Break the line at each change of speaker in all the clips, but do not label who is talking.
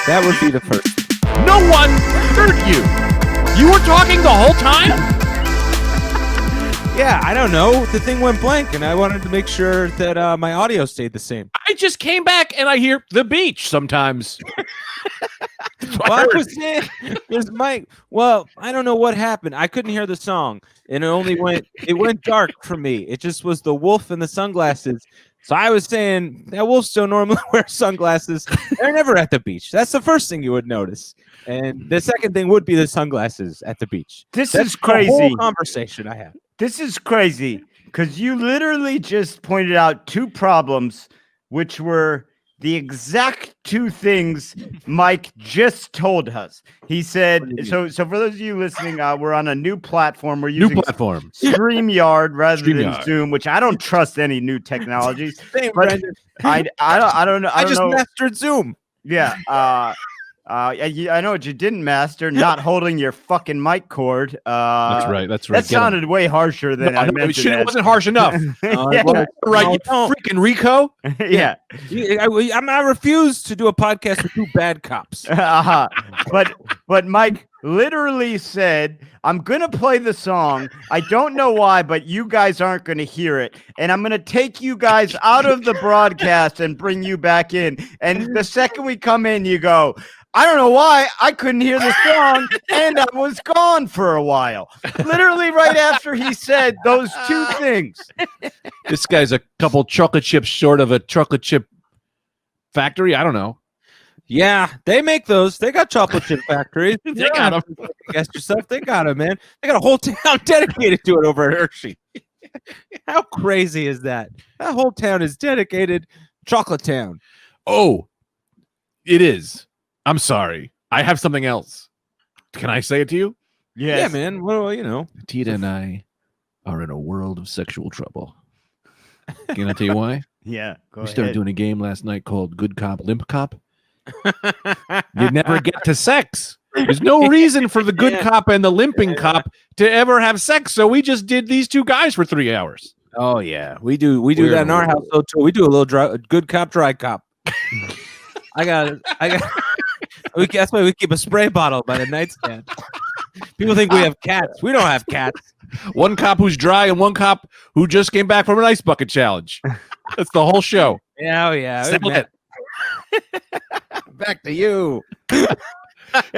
That would be the first.
No one heard you. You were talking the whole time?
Yeah, I don't know. The thing went blank, and I wanted to make sure that my audio stayed the same.
I just came back and I hear the beach sometimes.
Well, I was saying, there's Mike. Well, I don't know what happened. I couldn't hear the song, and it went dark for me. It just was the wolf and the sunglasses. So I was saying that wolves don't normally wear sunglasses. They're never at the beach. That's the first thing you would notice. And the second thing would be the sunglasses at the beach.
That's
is
crazy.
The whole conversation I had.
This is crazy because you literally just pointed out two problems, which were the exact two things Mike just told us. He said, so for those of you listening, we're on a new platform. We're using StreamYard rather than Zoom, which I don't trust any new technologies.
Same,
but I don't know.
I just mastered Zoom.
Yeah. I know what you didn't master, not holding your fucking mic cord.
That's right.
That sounded way harsher than I meant.
It wasn't harsh enough.
Yeah.
Right, you freaking Rico.
Yeah.
I refuse to do a podcast with two bad cops.
But Mike literally said, I'm going to play the song. I don't know why, but you guys aren't going to hear it. And I'm going to take you guys out of the broadcast and bring you back in. And the second we come in, you go, I don't know why I couldn't hear the song and I was gone for a while. Literally right after he said those two things.
This guy's a couple chocolate chips short of a chocolate chip factory. I don't know.
Yeah, they make those. They got chocolate chip factories.
They got them.
Guess yourself. They got them, man. They got a whole town dedicated to it over at Hershey. How crazy is that? That whole town is dedicated Chocolate Town.
Oh, it is. I'm sorry. I have something else. Can I say it to you?
Yes.
Yeah, man. Well, you know.
Tita and I are in a world of sexual trouble. Can I tell you why?
Yeah.
We started doing a game last night called Good Cop, Limp Cop. You never get to sex. There's no reason for the good cop and the limping cop to ever have sex. So we just did these two guys for 3 hours.
Oh yeah, we do that in our household too. We do a little good cop, dry cop. I got. That's why we keep a spray bottle by the nightstand. People think we have cats. We don't have cats.
One cop who's dry and one cop who just came back from an ice bucket challenge. That's the whole show.
Yeah, oh yeah.
Settle it.
Back to you.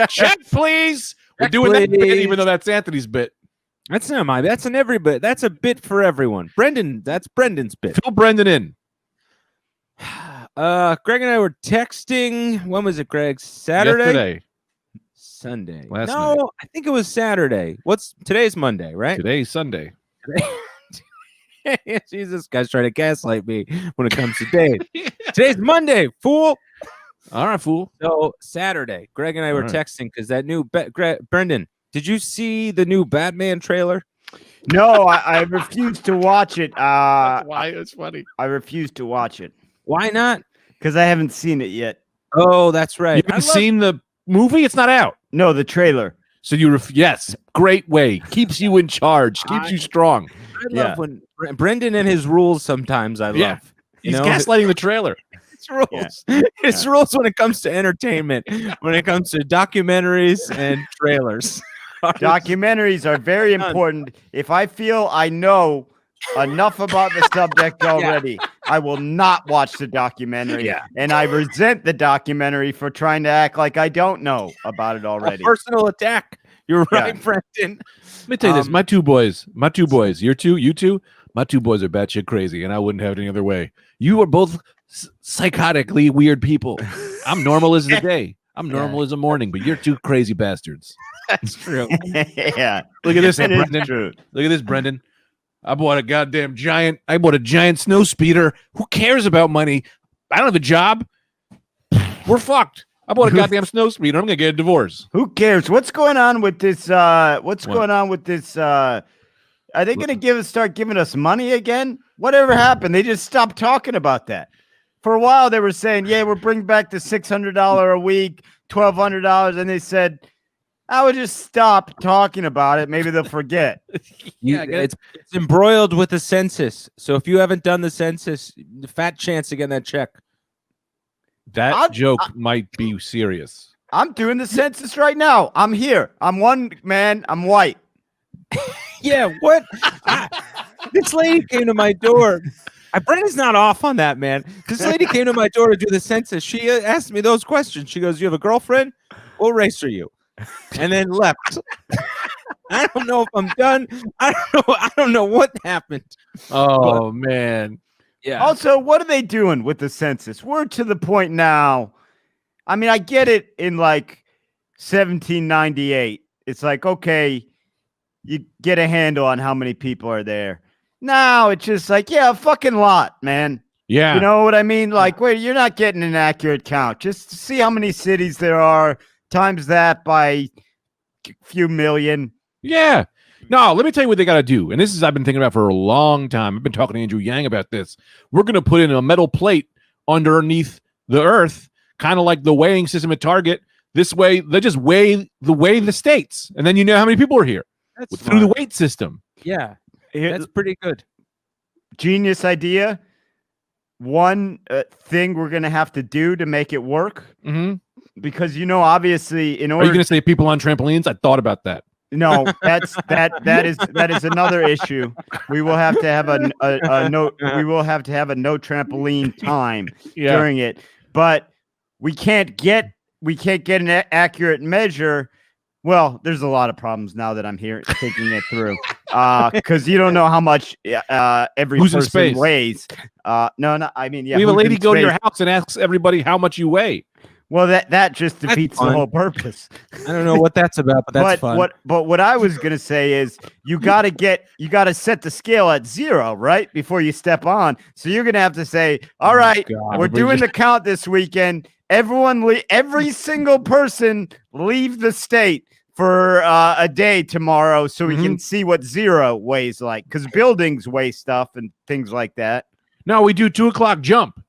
Check, please. We're doing that bit, even though that's Anthony's bit.
That's not my. That's an every bit. That's a bit for everyone. Brendan. That's Brendan's bit.
Fill Brendan in.
Greg and I were texting. When was it, Greg? Saturday.
Yesterday.
Sunday.
Last night.
I think it was Saturday. Today's Monday, right?
Today's Sunday.
Jesus, guy's trying to gaslight me when it comes to days. Today's Monday, fool.
All right, fool.
So Saturday, Greg and I were texting because that new Brendan. Did you see the new Batman trailer?
No, I refuse to watch it.
Why? It's funny.
I refuse to watch it.
Why not?
Because I haven't seen it yet.
Oh, that's right.
You haven't seen the movie? It's not out.
No, the trailer.
So yes, great way. Keeps you in charge. Keeps you strong.
I love when Brendan and his rules sometimes I love.
He's gaslighting the trailer.
It's rules. It's rules when it comes to entertainment, when it comes to documentaries and trailers.
Documentaries are very important. If I feel I know enough about the subject already, I will not watch the documentary.
Yeah.
And I resent the documentary for trying to act like I don't know about it already.
A personal attack. You're right, Brendan.
Let me tell you this. My two boys, you two, my two boys are batshit crazy, and I wouldn't have it any other way. You are both psychotically weird people. I'm normal as the day. I'm normal as the morning, but you're two crazy bastards.
That's true.
Yeah.
Look at this, Brendan.
True.
Look at this, Brendan. I bought a giant snow speeder. Who cares about money? I don't have a job. We're fucked. I bought a goddamn snow speeder. I'm gonna get a divorce.
Who cares? What's going on with this? Going on with this? Are they gonna start giving us money again? Whatever happened? They just stopped talking about that. For a while, they were saying, "Yeah, we're bringing back the $600 a week, $1,200," and they said, "I would just stop talking about it. Maybe they'll forget."
It's embroiled with the census. So if you haven't done the census, fat chance to get that check.
That joke might be serious.
I'm doing the census right now. I'm here. I'm one man. I'm white.
Yeah, what? This lady came to my door. Brendan's not off on that, man. This lady came to my door to do the census. She asked me those questions. She goes, "You have a girlfriend? What race are you?" And then left. I don't know if I'm done. I don't know what happened.
Oh, man.
Yeah.
Also, what are they doing with the census? We're to the point now. I mean, I get it in like 1798. It's like, okay, you get a handle on how many people are there. Now it's just like, yeah, a fucking lot, man.
Yeah.
You know what I mean? Like, wait, you're not getting an accurate count. Just see how many cities there are, times that by a few million.
Yeah. No, let me tell you what they got to do. And this is I've been thinking about for a long time. I've been talking to Andrew Yang about this. We're going to put in a metal plate underneath the earth, kind of like the weighing system at Target. This way, they just weigh the states. And then you know how many people are here through the weight system.
Yeah. That's pretty good.
Genius idea. One thing we're going to have to do to make it work.
Mm-hmm.
Because, obviously, in order.
Are you going to say people on trampolines? I thought about that.
No, that is another issue. We will have to have a no. We will have to have a no trampoline time during it. But we can't get an accurate measure. Well, there's a lot of problems now that I'm here thinking it through. Because you don't know how much every person weighs. No. I mean, yeah.
We have a lady go to your house and asks everybody how much you weigh.
Well, that just defeats the whole purpose.
I don't know what that's about, but that's fun.
But what I was gonna say is you gotta set the scale at 0, right, before you step on. So you're gonna have to say, all right, we're doing the count this weekend. Every single person leave the state for a day tomorrow, so we can see what 0 weighs like, because buildings weigh stuff and things like that.
No, we do 2:00 jump.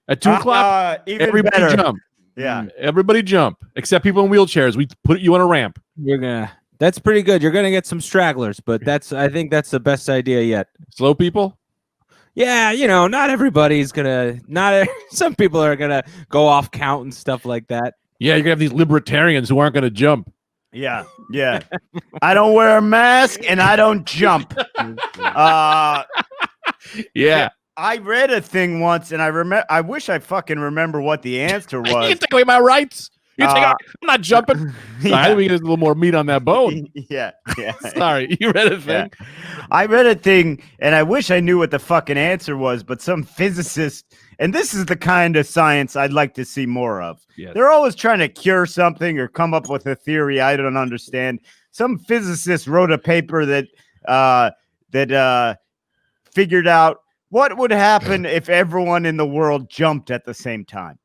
At 2:00, everybody jump.
Yeah,
everybody jump except people in wheelchairs. We put you on a ramp.
That's pretty good. You're gonna get some stragglers, but I think that's the best idea yet.
Slow people.
Yeah, not everybody's gonna. Some people are gonna go off count and stuff like that.
Yeah, you're gonna have these libertarians who aren't gonna jump.
Yeah. I don't wear a mask and I don't jump.
Yeah.
I read a thing once, and I wish I fucking remember what the answer was.
You take away my rights. I'm not jumping. I think we get a little more meat on that bone.
Yeah.
Sorry, you read a thing.
Yeah. I read a thing, and I wish I knew what the fucking answer was, but some physicist, and this is the kind of science I'd like to see more of.
Yes.
They're always trying to cure something or come up with a theory I don't understand. Some physicist wrote a paper that figured out what would happen if everyone in the world jumped at the same time.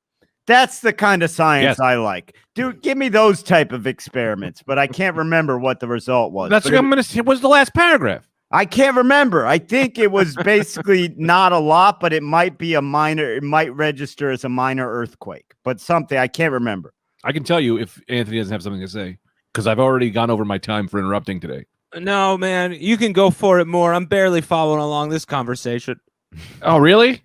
That's the kind of science I like. Dude, give me those type of experiments, but I can't remember what the result was.
That's what I'm going to say. Was the last paragraph?
I can't remember. I think it was basically not a lot, but it might be it might register as a minor earthquake, but something I can't remember.
I can tell you if Anthony doesn't have something to say, because I've already gone over my time for interrupting today.
No, man, you can go for it more. I'm barely following along this conversation.
Oh, really?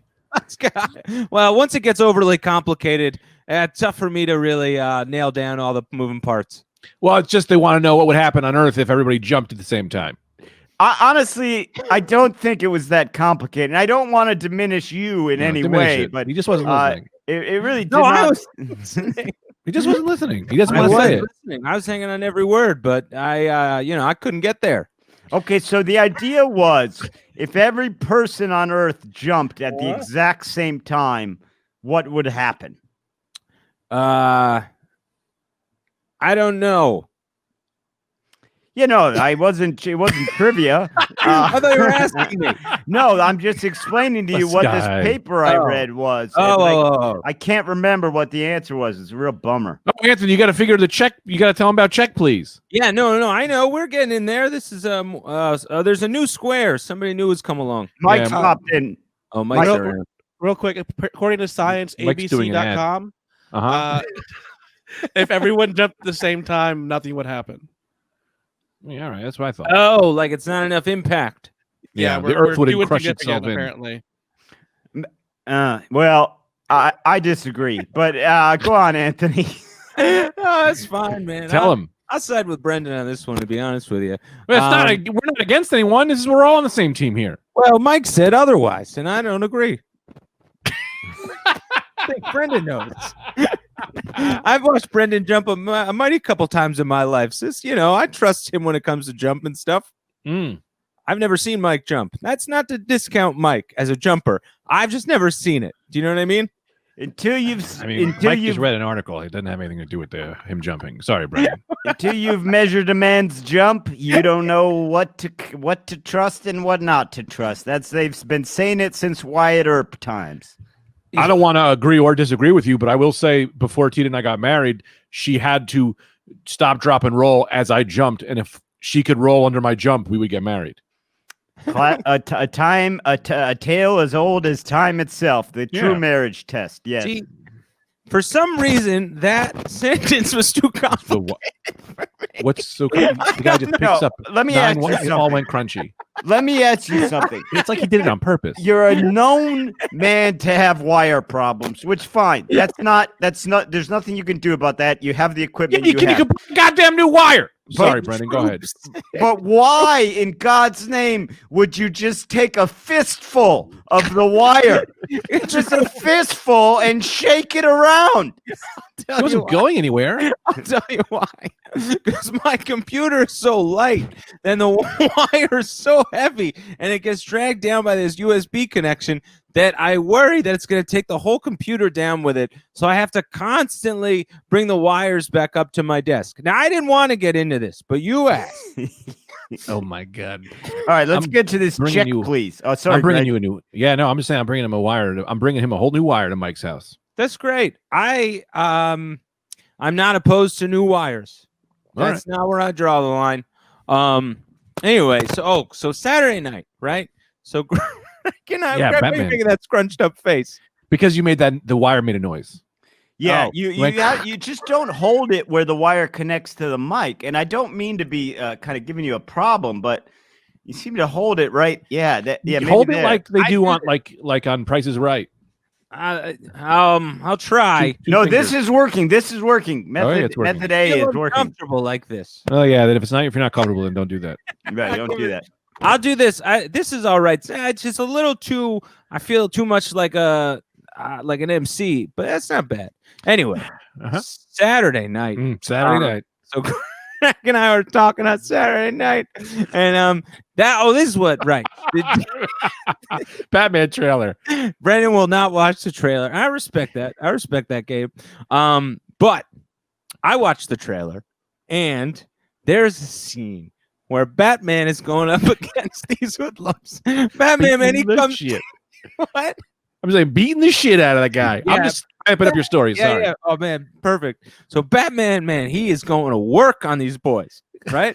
Well, once it gets overly complicated, it's tough for me to really nail down all the moving parts.
Well, it's just they want to know what would happen on Earth if everybody jumped at the same time.
Honestly, I don't think it was that complicated. And I don't want to diminish you in any way, but
he just wasn't listening.
It really did
I was
He just wasn't listening. He doesn't want to say it.
I was hanging on every word, but I couldn't get there.
Okay, so the idea was if every person on Earth jumped at the exact same time, what would happen?
I don't know.
It wasn't trivia.
I thought you were asking me.
No, I'm just explaining to you what this paper I read was. I can't remember what the answer was. It's a real bummer.
Oh, Anthony, you got to figure the check. You got to tell him about check, please.
Yeah, no. I know. We're getting in there. This is there's a new square. Somebody new has come along.
Mike's popped in.
Oh, Mike's
real quick. According to science, abc.com, if everyone jumped at the same time, nothing would happen.
Yeah, all right. That's what I thought.
Oh, like it's not enough impact.
Yeah, the Earth would crush itself in.
Apparently.
Well, I disagree, but go on, Anthony.
No, that's fine, man.
Tell him.
I'll side with Brendan on this one, to be honest with you.
Well, we're not against anyone. We're all on the same team here.
Well, Mike said otherwise, and I don't agree. I think Brendan knows. I've watched Brendan jump a mighty couple times in my life. I trust him when it comes to jumping stuff. I've never seen Mike jump. That's not to discount Mike as a jumper. I've just never seen it. Do you know what I mean?
Mike just read an article. It doesn't have anything to do with him jumping. Sorry, Brendan.
Until you've measured a man's jump, you don't know what to trust and what not to trust. They've been saying it since Wyatt Earp times.
I don't want to agree or disagree with you, but I will say before Tita and I got married, she had to stop, drop, and roll as I jumped. And if she could roll under my jump, we would get married.
A tale as old as time itself. The true marriage test. Yes.
See, for some reason, that sentence was too complicated.
What's so cool? The guy just picks up.
Let me ask you something.
It all went crunchy.
Let me ask you something.
It's like he did it on purpose.
You're a known man to have wire problems, which fine. That's not. There's nothing you can do about that. You have the equipment.
You can put a goddamn new wire. Sorry, Brendan. Go ahead.
But why, in God's name, would you just take a fistful of the wire, just a fistful, and shake it around?
It wasn't going anywhere.
I'll tell you why. Because my computer is so light, and the wire is so heavy, and it gets dragged down by this USB connection that I worry that it's going to take the whole computer down with it. So I have to constantly bring the wires back up to my desk. Now, I didn't want to get into this, but you asked.
Oh, my God.
All right, let's get to this check, please. Oh, sorry.
I'm bringing you a new. Yeah, no, I'm just saying I'm bringing him a wire. I'm bringing him a whole new wire to Mike's house.
That's great. I'm not opposed to new wires. That's not where I draw the line. Anyway, so Saturday night, right? So
Batman.
Making that scrunched up face
because you made the wire made a noise.
Yeah, you just don't hold it where the wire connects to the mic, and I don't mean to be kind of giving you a problem, but you seem to hold it right. Yeah,
hold it like they do on like on Price is Right.
I'll try.
No, this is working. Method A is working.
Comfortable like this.
Oh yeah, then if you're not comfortable, then don't do that.
Right, don't do that.
I'll do this. This is all right. It's just a little too. I feel too much like an MC, but that's not bad. Anyway, Saturday night. So Greg and I were talking on Saturday night, and this is what right.
Batman trailer.
Brendan will not watch the trailer. I respect that, Gabe. But I watched the trailer, and there's a scene where Batman is going up against these hoodlums. Batman, man, he comes.
Shit.
What?
I'm saying beating the shit out of the guy. Yeah. I'm just typing up your story. Sorry.
Yeah. Oh man, perfect. So Batman, man, he is going to work on these boys, right?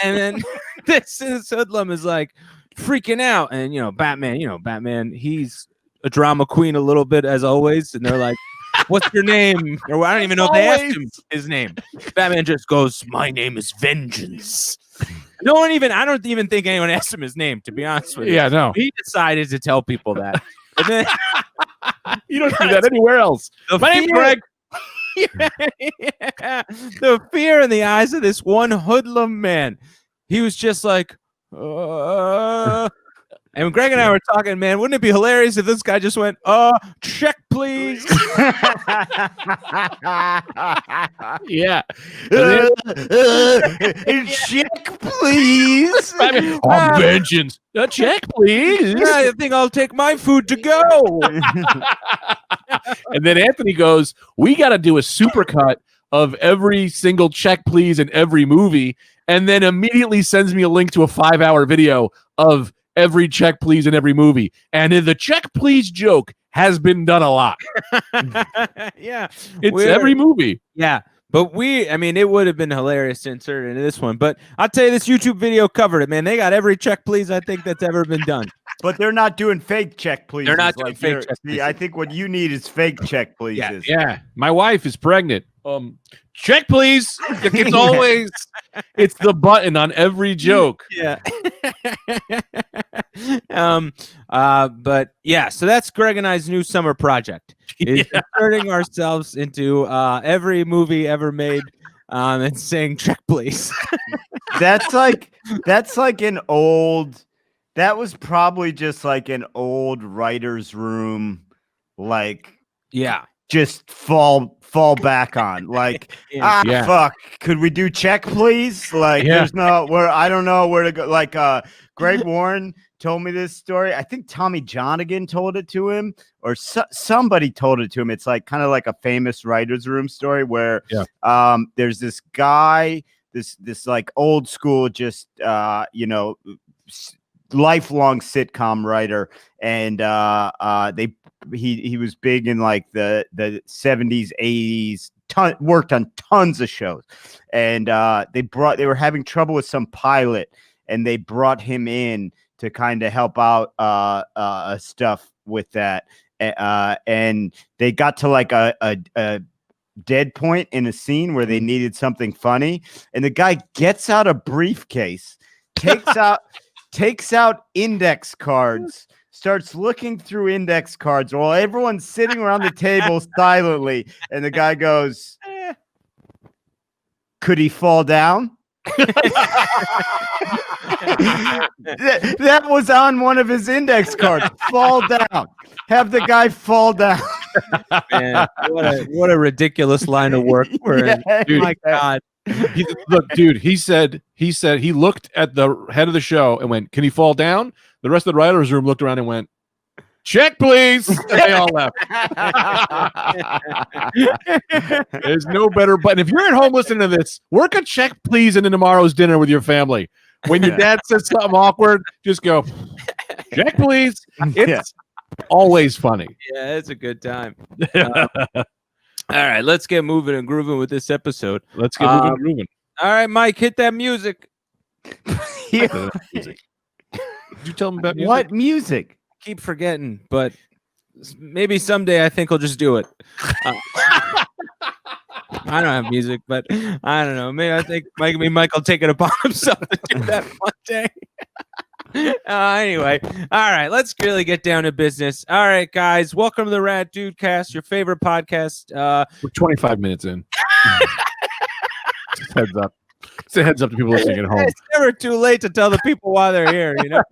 And then this hoodlum is like freaking out, and Batman, he's a drama queen a little bit as always, and they're like, "What's your name?" Or I don't even know if they asked him his name. Batman just goes, "My name is Vengeance." I don't even think anyone asked him his name, to be honest with you.
Yeah, no.
He decided to tell people that. And then,
you don't do that anywhere else. My name's Greg.
Yeah. The fear in the eyes of this one hoodlum man. He was just like, and Greg and I were talking, man, wouldn't it be hilarious if this guy just went, check, please?
Yeah.
Check, please.
Vengeance. Check, please.
I think I'll take my food to go.
And then Anthony goes, we got to do a supercut of every single check, please, in every movie. And then immediately sends me a link to a 5-hour video of every check, please, in every movie. And the check, please joke has been done a lot.
Yeah.
It's every movie.
Yeah. But it would have been hilarious to insert it into this one. But I'll tell you, this YouTube video covered it, man. They got every check, please, I think that's ever been done.
But they're not doing fake check, please.
They're not doing fake check, please.
I think what you need is fake check, please.
Yeah. My wife is pregnant. Check, please. It's always, it's the button on every joke.
Yeah. But yeah, so that's Greg and I's new summer project. Is turning ourselves into every movie ever made and saying check please.
That's like an old. That was probably just like an old writer's room, like
Yeah.
just fall back on. Like
Yeah.
fuck. Could we do check please? Like there's no where I don't know where to go. Like Greg Warren told me this story. I think Tommy Johnigan told it to him, or somebody told it to him. It's like kind of like a famous writer's room story where there's this guy, this like old school, just lifelong sitcom writer, and he was big in like the 70s, 80s, worked on tons of shows, and they were having trouble with some pilot, and they brought him in to kind of help out stuff with that, and they got to like a dead point in a scene where they needed something funny, and the guy gets out a briefcase, takes out index cards, starts looking through index cards while everyone's sitting around the table silently, and the guy goes, "Could he fall down?" that was on one of his index cards. Fall down. Have the guy fall down.
Man, what a ridiculous line of work. Dude, my God.
Look, dude, he said he looked at the head of the show and went, "Can he fall down?" The rest of the writers' room looked around and went, "Check, please." And they all left. There's no better button. If you're at home listening to this, work a check, please, into tomorrow's dinner with your family. When your dad says something awkward, just go, "Check, please." It's always funny.
Yeah, it's a good time. All right, let's get moving and grooving with this episode.
Let's get moving and grooving.
All right, Mike, hit that music.
Did you tell him about music?
What music?
Keep forgetting, but maybe someday I think I'll just do it. I don't have music, but I don't know. Maybe I think Mike will take it upon himself to do that one day. Anyway, all right, let's really get down to business. All right, guys, welcome to the Rad Dude Cast, your favorite podcast.
We're 25 minutes in. Just heads up. It's a heads up to people listening at home.
It's never too late to tell the people why they're here, you know.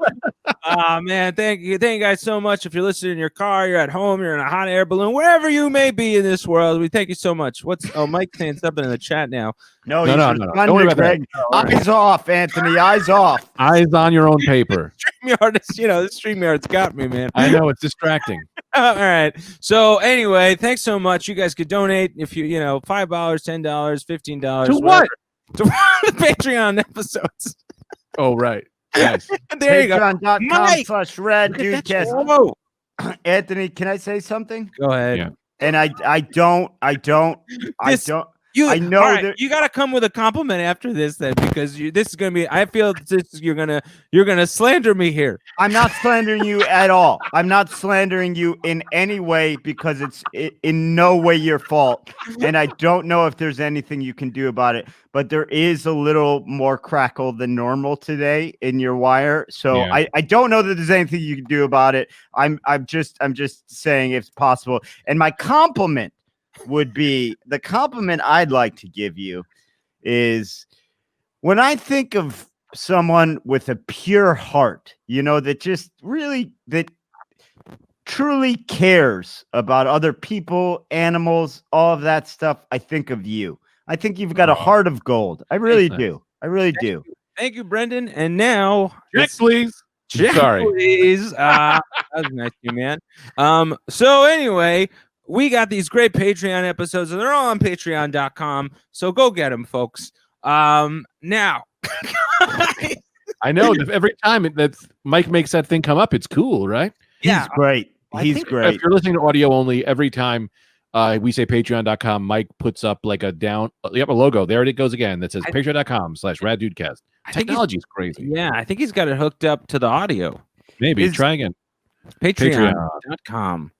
Man, thank you guys so much. If you're listening in your car, you're at home, you're in a hot air balloon, wherever you may be in this world, we thank you so much. Mike's saying something in the chat now.
No.
Don't worry about that.
Eyes off, Anthony. Eyes off.
Eyes on your own paper.
StreamYard, this StreamYard's got me, man.
I know, it's distracting.
All right. So anyway, thanks so much. You guys could donate if you $5, $10, $15.
To what?
To the Patreon episodes.
Oh, right. Yes.
There you go.
Patreon.com/RadDudeCast.
Whoa.
Anthony, can I say something?
Go ahead.
Yeah.
And I don't. I know
right,
that
you got to come with a compliment after this, then, because this is gonna be. I feel you're gonna slander me here.
I'm not slandering you at all. I'm not slandering you in any way because it's in no way your fault, and I don't know if there's anything you can do about it. But there is a little more crackle than normal today in your wire, so yeah. I don't know that there's anything you can do about it. I'm just saying if possible. And my compliment would be, the compliment I'd like to give you is, when I think of someone with a pure heart, that just really, that truly cares about other people, animals, all of that stuff, I think of you. I think you've got a heart of gold. I really do. I really do.
Thank you, Brendan. And now,
check, please.
Sorry. Please. That was nice of you, man. So anyway, we got these great Patreon episodes, and they're all on patreon.com. So go get them, folks. Now.
I know. Every time that Mike makes that thing come up, it's cool, right?
He's great. He's great.
If you're listening to audio only, every time we say patreon.com, Mike puts up like a logo. There it goes again. That says patreon.com/RadDudeCast. Technology is crazy.
Yeah, I think he's got it hooked up to the audio.
Maybe. Try again.
Patreon.com.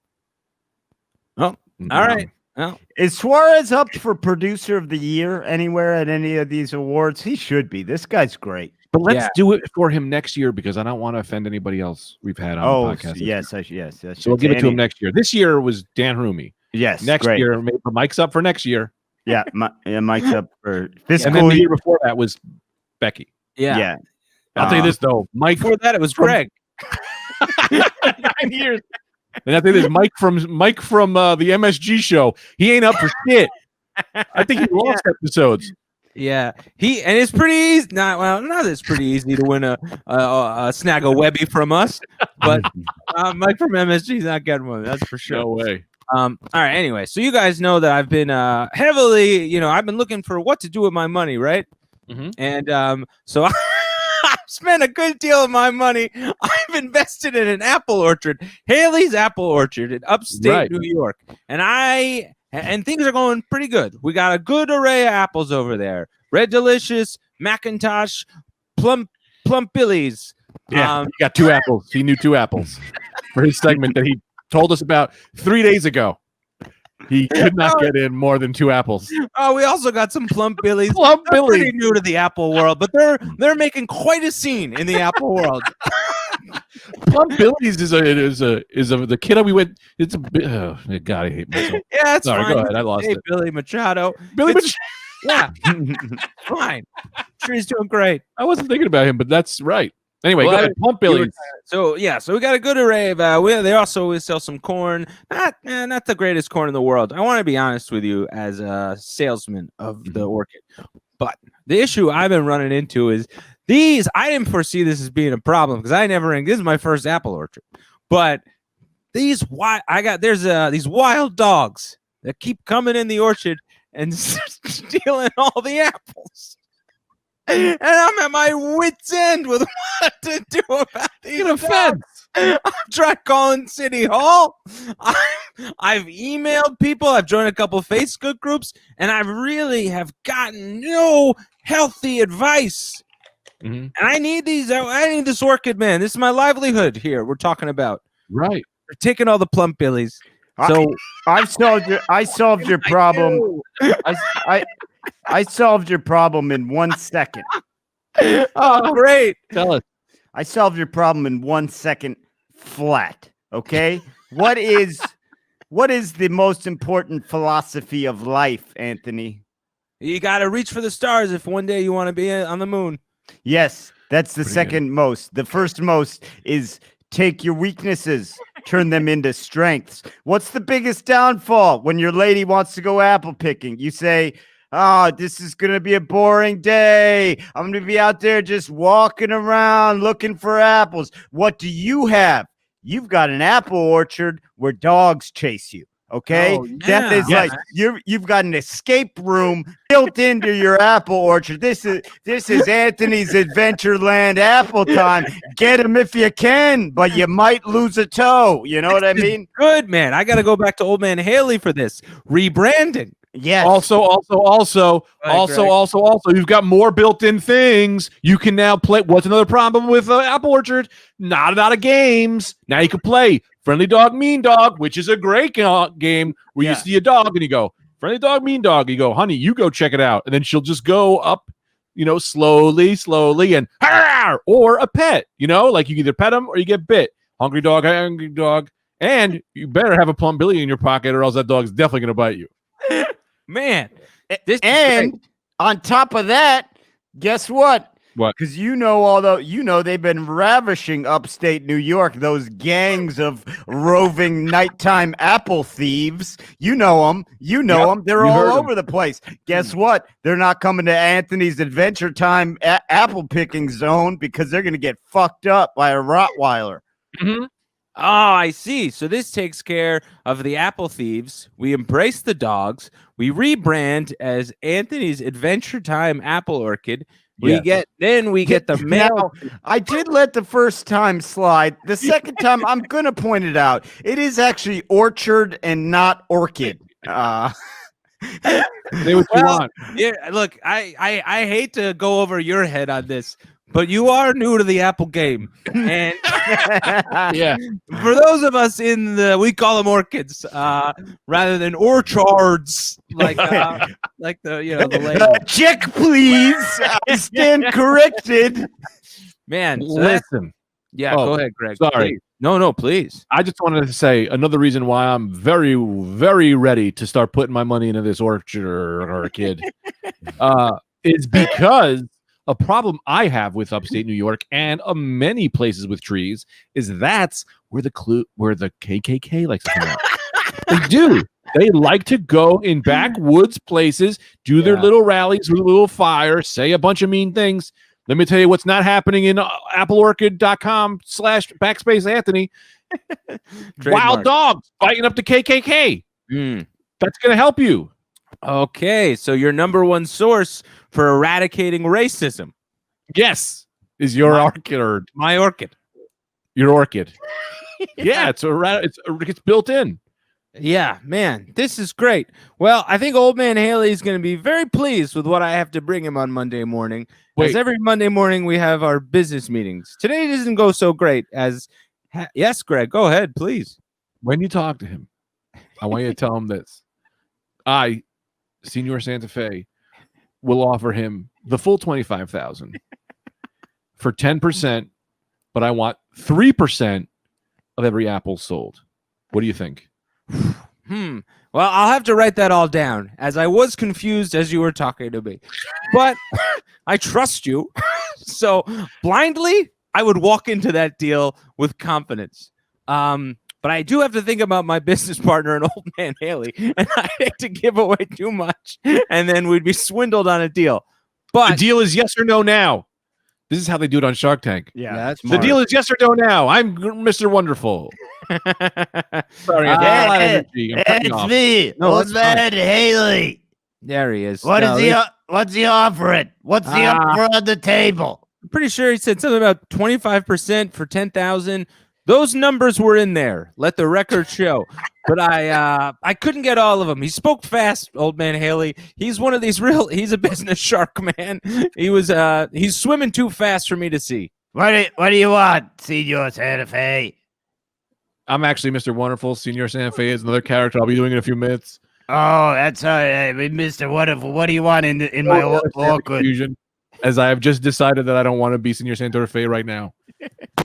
Oh, all right. Well,
is Suarez up for producer of the year anywhere at any of these awards? He should be. This guy's great.
But let's do it for him next year because I don't want to offend anybody else we've had on the podcast.
Yes.
So we'll give it to him next year. This year was Dan Rumi.
Yes.
Next year, maybe Mike's up for next year.
Yeah, Mike's up for fiscal.
And then the year before that was Becky.
Yeah.
I'll tell you this though, Mike.
Before that, it was Greg.
9 years. And I think there's Mike from the MSG show. He ain't up for shit. I think he lost episodes.
Yeah, and it's pretty easy. Not that it's pretty easy to win a snag a Webby from us, but Mike from MSG is not getting one. That's for sure.
No way.
All right. Anyway, so you guys know that I've been heavily, I've been looking for what to do with my money, right?
Mm-hmm.
And so I've spent a good deal of my money. I've invested in an apple orchard, Haley's Apple Orchard in upstate New York, and things are going pretty good. We got a good array of apples over there: Red Delicious, Macintosh, Plum Billies.
Yeah, he got 2 apples. He knew 2 apples for his segment that he told us about 3 days ago. He could not get in more than 2 apples.
Oh, we also got some Plum Billies.
Plum Billies,
pretty new to the apple world, but they're making quite a scene in the apple world.
Plum Billies is the kid we went. It's a bit. Oh, God, I hate myself.
Yeah, it's
Sorry,
fine.
go ahead. I lost it.
Billy Machado.
Billy Machado.
Yeah, fine. Sure, he's doing great.
I wasn't thinking about him, but that's right. Anyway, go ahead. Plum Billies.
So we got a good array of. They also sell some corn. Not the greatest corn in the world. I want to be honest with you as a salesman of the orchid, but the issue I've been running into is these. I didn't foresee this as being a problem because this is my first apple orchard, but these these wild dogs that keep coming in the orchard and stealing all the apples. And I'm at my wit's end with what to do about these dogs. I've tried calling City Hall. I've emailed people. I've joined a couple of Facebook groups, and I really have gotten no healthy advice.
Mm-hmm.
And I need this orchid, man. This is my livelihood here. We're talking about
right.
They're taking all the Plum Billies. So
I solved your problem. I solved your problem in 1 second.
Oh, great.
Tell us.
I solved your problem in 1 second flat. Okay? What is the most important philosophy of life, Anthony?
You got to reach for the stars if one day you want to be on the moon.
Yes, that's the second most. The first most is take your weaknesses, turn them into strengths. What's the biggest downfall when your lady wants to go apple picking? You say, "Oh, this is going to be a boring day. I'm going to be out there just walking around looking for apples." What do you have? You've got an apple orchard where dogs chase you. Okay, that is like you've got an escape room built into your apple orchard. This is Anthony's Adventureland apple time. Get him if you can, but you might lose a toe. You know what I mean?
Good, man. I got to go back to Old Man Haley for this rebranding.
Yes.
Also, you've got more built-in things. You can now play. What's another problem with Apple Orchard? Not a lot of games. Now you can play Friendly Dog, Mean Dog, which is a great game where you see a dog and you go, Friendly Dog, Mean Dog. You go, honey, you go check it out. And then she'll just go up, slowly, and or a pet, like you either pet them or you get bit. Hungry dog. And you better have a Plum Billy in your pocket or else that dog's definitely going to bite you.
Man,
and on top of that, guess what?
What?
Because they've been ravishing upstate New York, those gangs of roving nighttime apple thieves. You know them. They're all over the place. Guess what? They're not coming to Anthony's Adventure Time apple picking zone because they're going to get fucked up by a Rottweiler.
Mm-hmm.
Oh, I see. So this takes care of the apple thieves. We embrace the dogs. We rebrand as Anthony's Adventure Time Apple Orchid. We get the mail.
Now, I did let the first time slide. The second time, I'm going to point it out. It is actually orchard and not orchid.
Say what you want.
Yeah, look, I hate to go over your head on this, but you are new to the Apple game. And
Yeah.
for those of us in we call them orchids, rather than orchards, like the the lady.
Check, please. I stand corrected.
Man, so
Listen.
yeah,
Oh,
go ahead, Greg.
sorry.
Please. No, please.
I just wanted to say another reason why I'm very, very ready to start putting my money into this orchard or kid is because a problem I have with upstate New York and many places with trees is that's where the KKK likes to come out. They do. They like to go in backwoods places, do their little rallies with a little fire, say a bunch of mean things. Let me tell you what's not happening in appleorchid.com/Anthony. Wild dogs fighting up the KKK. That's going to help you.
Okay, so your number one source for eradicating racism.
Yes, is your orchid or
my orchid.
Your orchid. Yeah, it's built in.
Yeah, man, this is great. Well, I think Old Man Haley is going to be very pleased with what I have to bring him on Monday morning. As every Monday morning, we have our business meetings. Today doesn't go so great as... Yes, Greg, go ahead, please.
When you talk to him, I want you to tell him this. I, Senior Santa Fe, will offer him the full $25,000 for 10%, but I want 3% of every apple sold. What do you think?
Well, I'll have to write that all down, as I was confused as you were talking to me. But I trust you. So blindly, I would walk into that deal with confidence. But I do have to think about my business partner and Old Man Haley, and I hate to give away too much, and then we'd be swindled on a deal. But
the deal is yes or no now. This is how they do it on Shark Tank.
Yeah, that's
the deal is yes or no now. I'm Mr. Wonderful. Sorry,
it's me, Old Man Haley.
There he is.
What's he offering? What's the offer on the table?
I'm pretty sure he said something about 25% for 10,000. Those numbers were in there. Let the record show. But I couldn't get all of them. He spoke fast, Old Man Haley. He's one of these he's a business shark, man. He's swimming too fast for me to see.
What do you want, Senior Santa Fe?
I'm actually Mr. Wonderful. Senior Santa Fe is another character I'll be doing in a few minutes.
Oh, that's all right. Mr. Wonderful. What do you want in my orchid?
As I have just decided that I don't want to be Senior Santa Fe right now.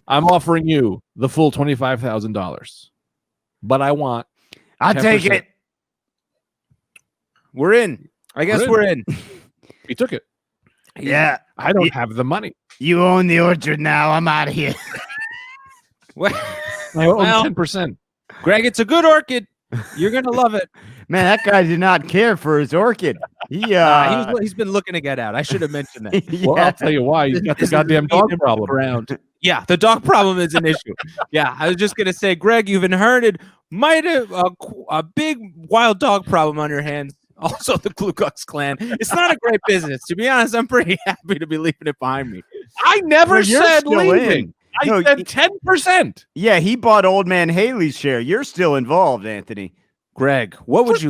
I'm offering you the full $25,000. But I want
I'll 10%. Take it.
We're in. I guess we're in.
He took it.
Yeah.
I don't have the money.
You own the orchard now. I'm out of here.
I own 10%.
Greg, it's a good orchid. You're going to love it.
Man, that guy did not care for his orchid.
He's been looking to get out. I should have mentioned that.
Well, I'll tell you why. He's got the goddamn dog problem
around. Yeah, the dog problem is an issue. Yeah, I was just going to say, Greg, you've inherited a big wild dog problem on your hands. Also, the Ku Klux Klan. It's not a great business. To be honest, I'm pretty happy to be leaving it behind me.
I never said leaving. I said 10%.
Yeah, he bought Old Man Haley's share. You're still involved, Anthony.
Greg, what would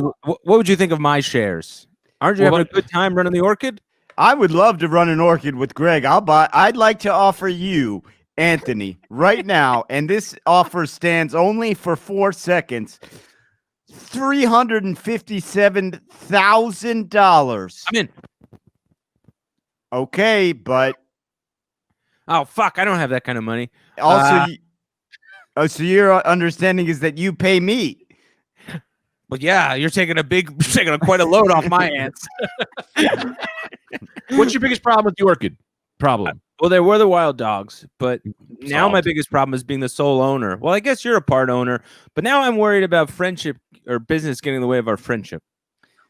you think of my shares? Aren't you having a good time running the orchid?
I would love to run an orchid with Greg. I'd like to offer you, Anthony, right now, and this offer stands only for 4 seconds. $357,000.
I'm in.
Okay, but
oh fuck, I don't have that kind of money.
Also, so your understanding is that you pay me.
But yeah, you're taking quite a load off my hands.
What's your biggest problem with the orchid?
Well, there were the wild dogs, but now my biggest problem is being the sole owner. Well, I guess you're a part owner, but now I'm worried about friendship or business getting in the way of our friendship.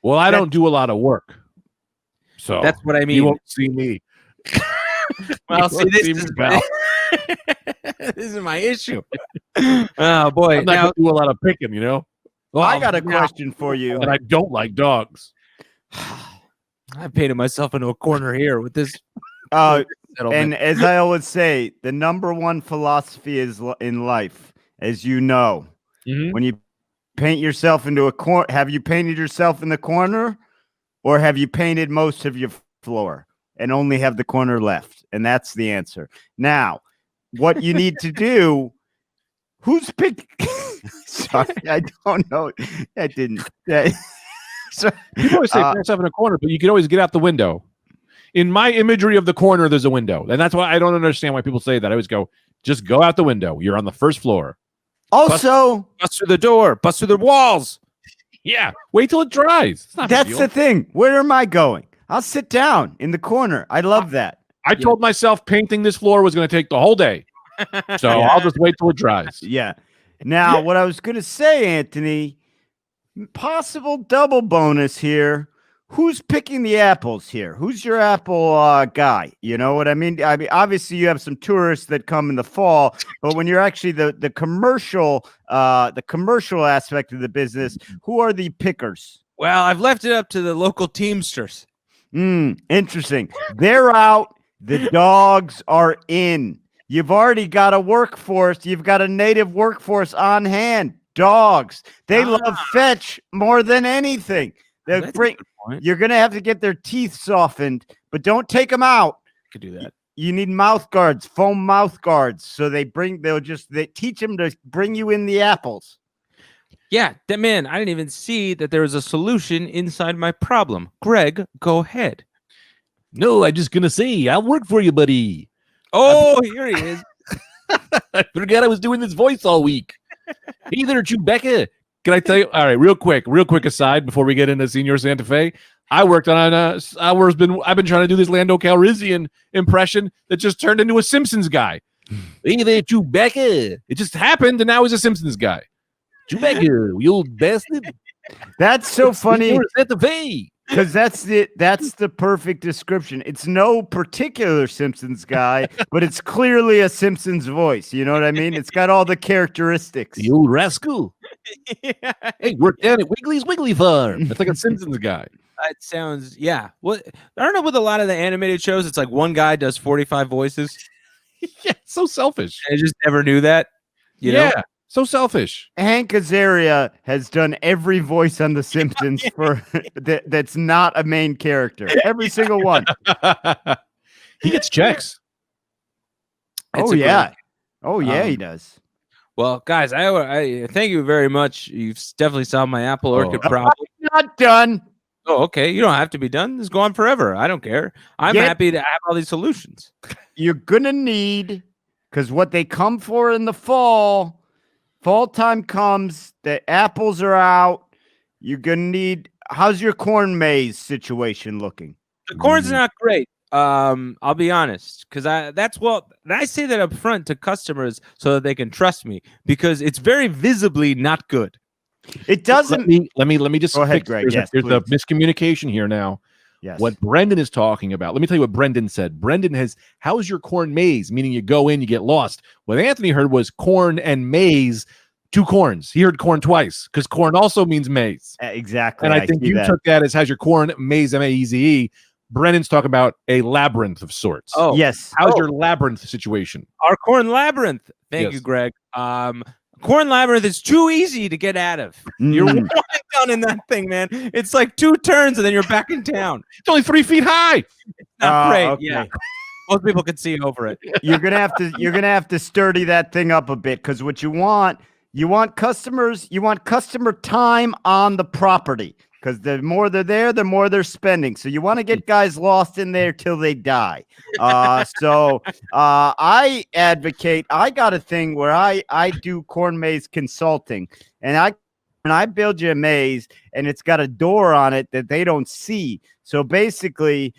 Well, I don't do a lot of work, so
that's what I mean.
You won't see me.
Well, see, this is my issue. Oh boy,
I'm not gonna do a lot of picking, you know.
Well, I got a question for you.
And I don't like dogs.
I painted myself into a corner here with this.
And as I always say, the number one philosophy is in life, as you know, when you paint yourself into a corner, have you painted yourself in the corner or have you painted most of your floor? and only have the corner left. And that's the answer. Now, what you need to do, who's pick? Sorry, I don't know. I didn't. So,
You always say put yourself in a corner, but you can always get out the window. In my imagery of the corner, there's a window. And that's why I don't understand why people say that. I always go, just go out the window. You're on the first floor.
also,
Bust through the door. Bust through the walls.
Yeah. Wait till it dries. It's not a big
that's
deal.
the thing. Where am I going? I'll sit down in the corner. I love that.
I told myself painting this floor was going to take the whole day. So I'll just wait till it dries.
Yeah. Now, what I was going to say, Anthony, possible double bonus here. Who's picking the apples here? Who's your apple guy? You know what I mean? Obviously, you have some tourists that come in the fall, but when you're actually the commercial aspect of the business, who are the pickers?
Well, I've left it up to the local Teamsters.
Interesting. They're out. The dogs are in. You've already got a workforce. You've got a native workforce on hand. Dogs. They love fetch more than anything. They'll
That's a
bring.
good point.
You're going to have to get their teeth softened, but don't take them out.
Could do that.
You need mouth guards, foam mouth guards. So they teach them to bring you in the apples.
Yeah, that man, I didn't even see that there was a solution inside my problem. Greg, go ahead.
No, I'm just going to say, I'll work for you, buddy.
Oh, here he is.
I forgot I was doing this voice all week. Hey there, Chewbacca. Can I tell you? All right, real quick aside before we get into Senior Santa Fe. I worked on I've been trying to do this Lando Calrissian impression that just turned into a Simpsons guy. Hey there, Chewbacca. It just happened, and now he's a Simpsons guy. Chewbacca, you old bastard.
That's so funny.
Senior Santa Fe.
Because that's the perfect description. It's no particular Simpsons guy, but it's clearly a Simpsons voice. You know what I mean? It's got all the characteristics.
You old rascal. Hey, work down at Wiggly's Wiggly Farm. That's like a Simpsons guy.
That sounds, yeah. What I don't know, with a lot of the animated shows, it's like one guy does 45 voices.
Yeah, so selfish.
I just never knew that. You know?
So selfish.
Hank Azaria has done every voice on The Simpsons for that's not a main character. Every single one.
He gets checks.
It's
Oh
a
yeah.
great-
Oh yeah, he does.
Well, guys, I thank you very much. You've definitely solved my apple orchid problem.
Not done.
Oh, okay. You don't have to be done. This is going for I don't care. I'm
Yeah.
happy to have all these solutions.
You're gonna need, because what they come for in the fall time comes, the apples are out. You're gonna need. How's your corn maze situation looking?
The corn's not great. I'll be honest, because I say that up front to customers so that they can trust me, because it's very visibly not good.
It doesn't.
Let me just
Go ahead,
fix-
Greg.
There's,
Yes,
there's a
please.
miscommunication here now.
Yes.
What Brendan is talking about. Let me tell you what Brendan said. Brendan has, how's your corn maze? Meaning you go in, you get lost. What Anthony heard was corn and maze, two corns. He heard corn twice because corn also means maze.
Exactly.
And I think
see
you
that.
took that as how's your corn maze, M-A-E-Z-E. Brendan's talking about a labyrinth of sorts.
Oh,
Yes.
How's your labyrinth situation?
our corn labyrinth. Thank
Yes.
you, Greg. Corn labyrinth is too easy to get out of. You're
Mm.
walking down in that thing, man. It's like 2 turns and then you're back in town.
It's only 3 feet high.
Not great.
Okay.
Yeah. Most people can see over it.
You're gonna have to sturdy that thing up a bit, because what you want customer time on the property, because the more they're there, the more they're spending. So you want to get guys lost in there till they die. So I advocate. I got a thing where I do corn maze consulting, and I build you a maze, and it's got a door on it that they don't see. So basically,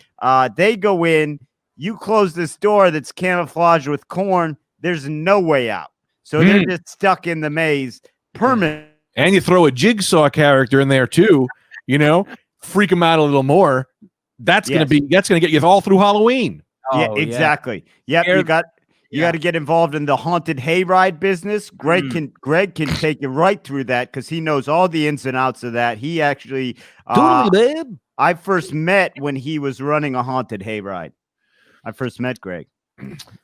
they go in. You close this door that's camouflaged with corn. There's no way out. So they're just stuck in the maze permanent.
And you throw a jigsaw character in there too, freak them out a little more. That's gonna get you all through Halloween.
Yeah,
Oh,
exactly. Yep,
Scared-
you got to get involved in the haunted hayride business. Greg can take you right through that, because he knows all the ins and outs of that. He actually
Totally, man.
I first met when he was running a haunted hayride. I first met Greg.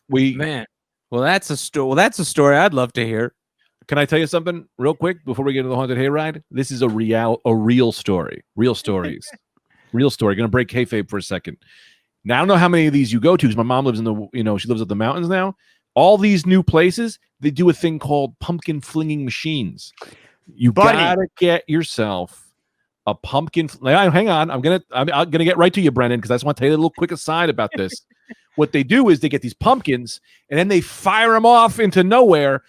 Man. Well, that's a story. Well, that's a story I'd love to hear.
Can I tell you something real quick before we get into the haunted hayride? This is a real story. Real stories. Real story. Gonna break kayfabe for a second. Now I don't know how many of these you go to because my mom lives in the she lives up the mountains now. All these new places, they do a thing called pumpkin flinging machines. You gotta get yourself a pumpkin. Hang on, I'm gonna get right to you, Brendan, because I just want to tell you a little quick aside about this. What they do is they get these pumpkins and then they fire them off into nowhere.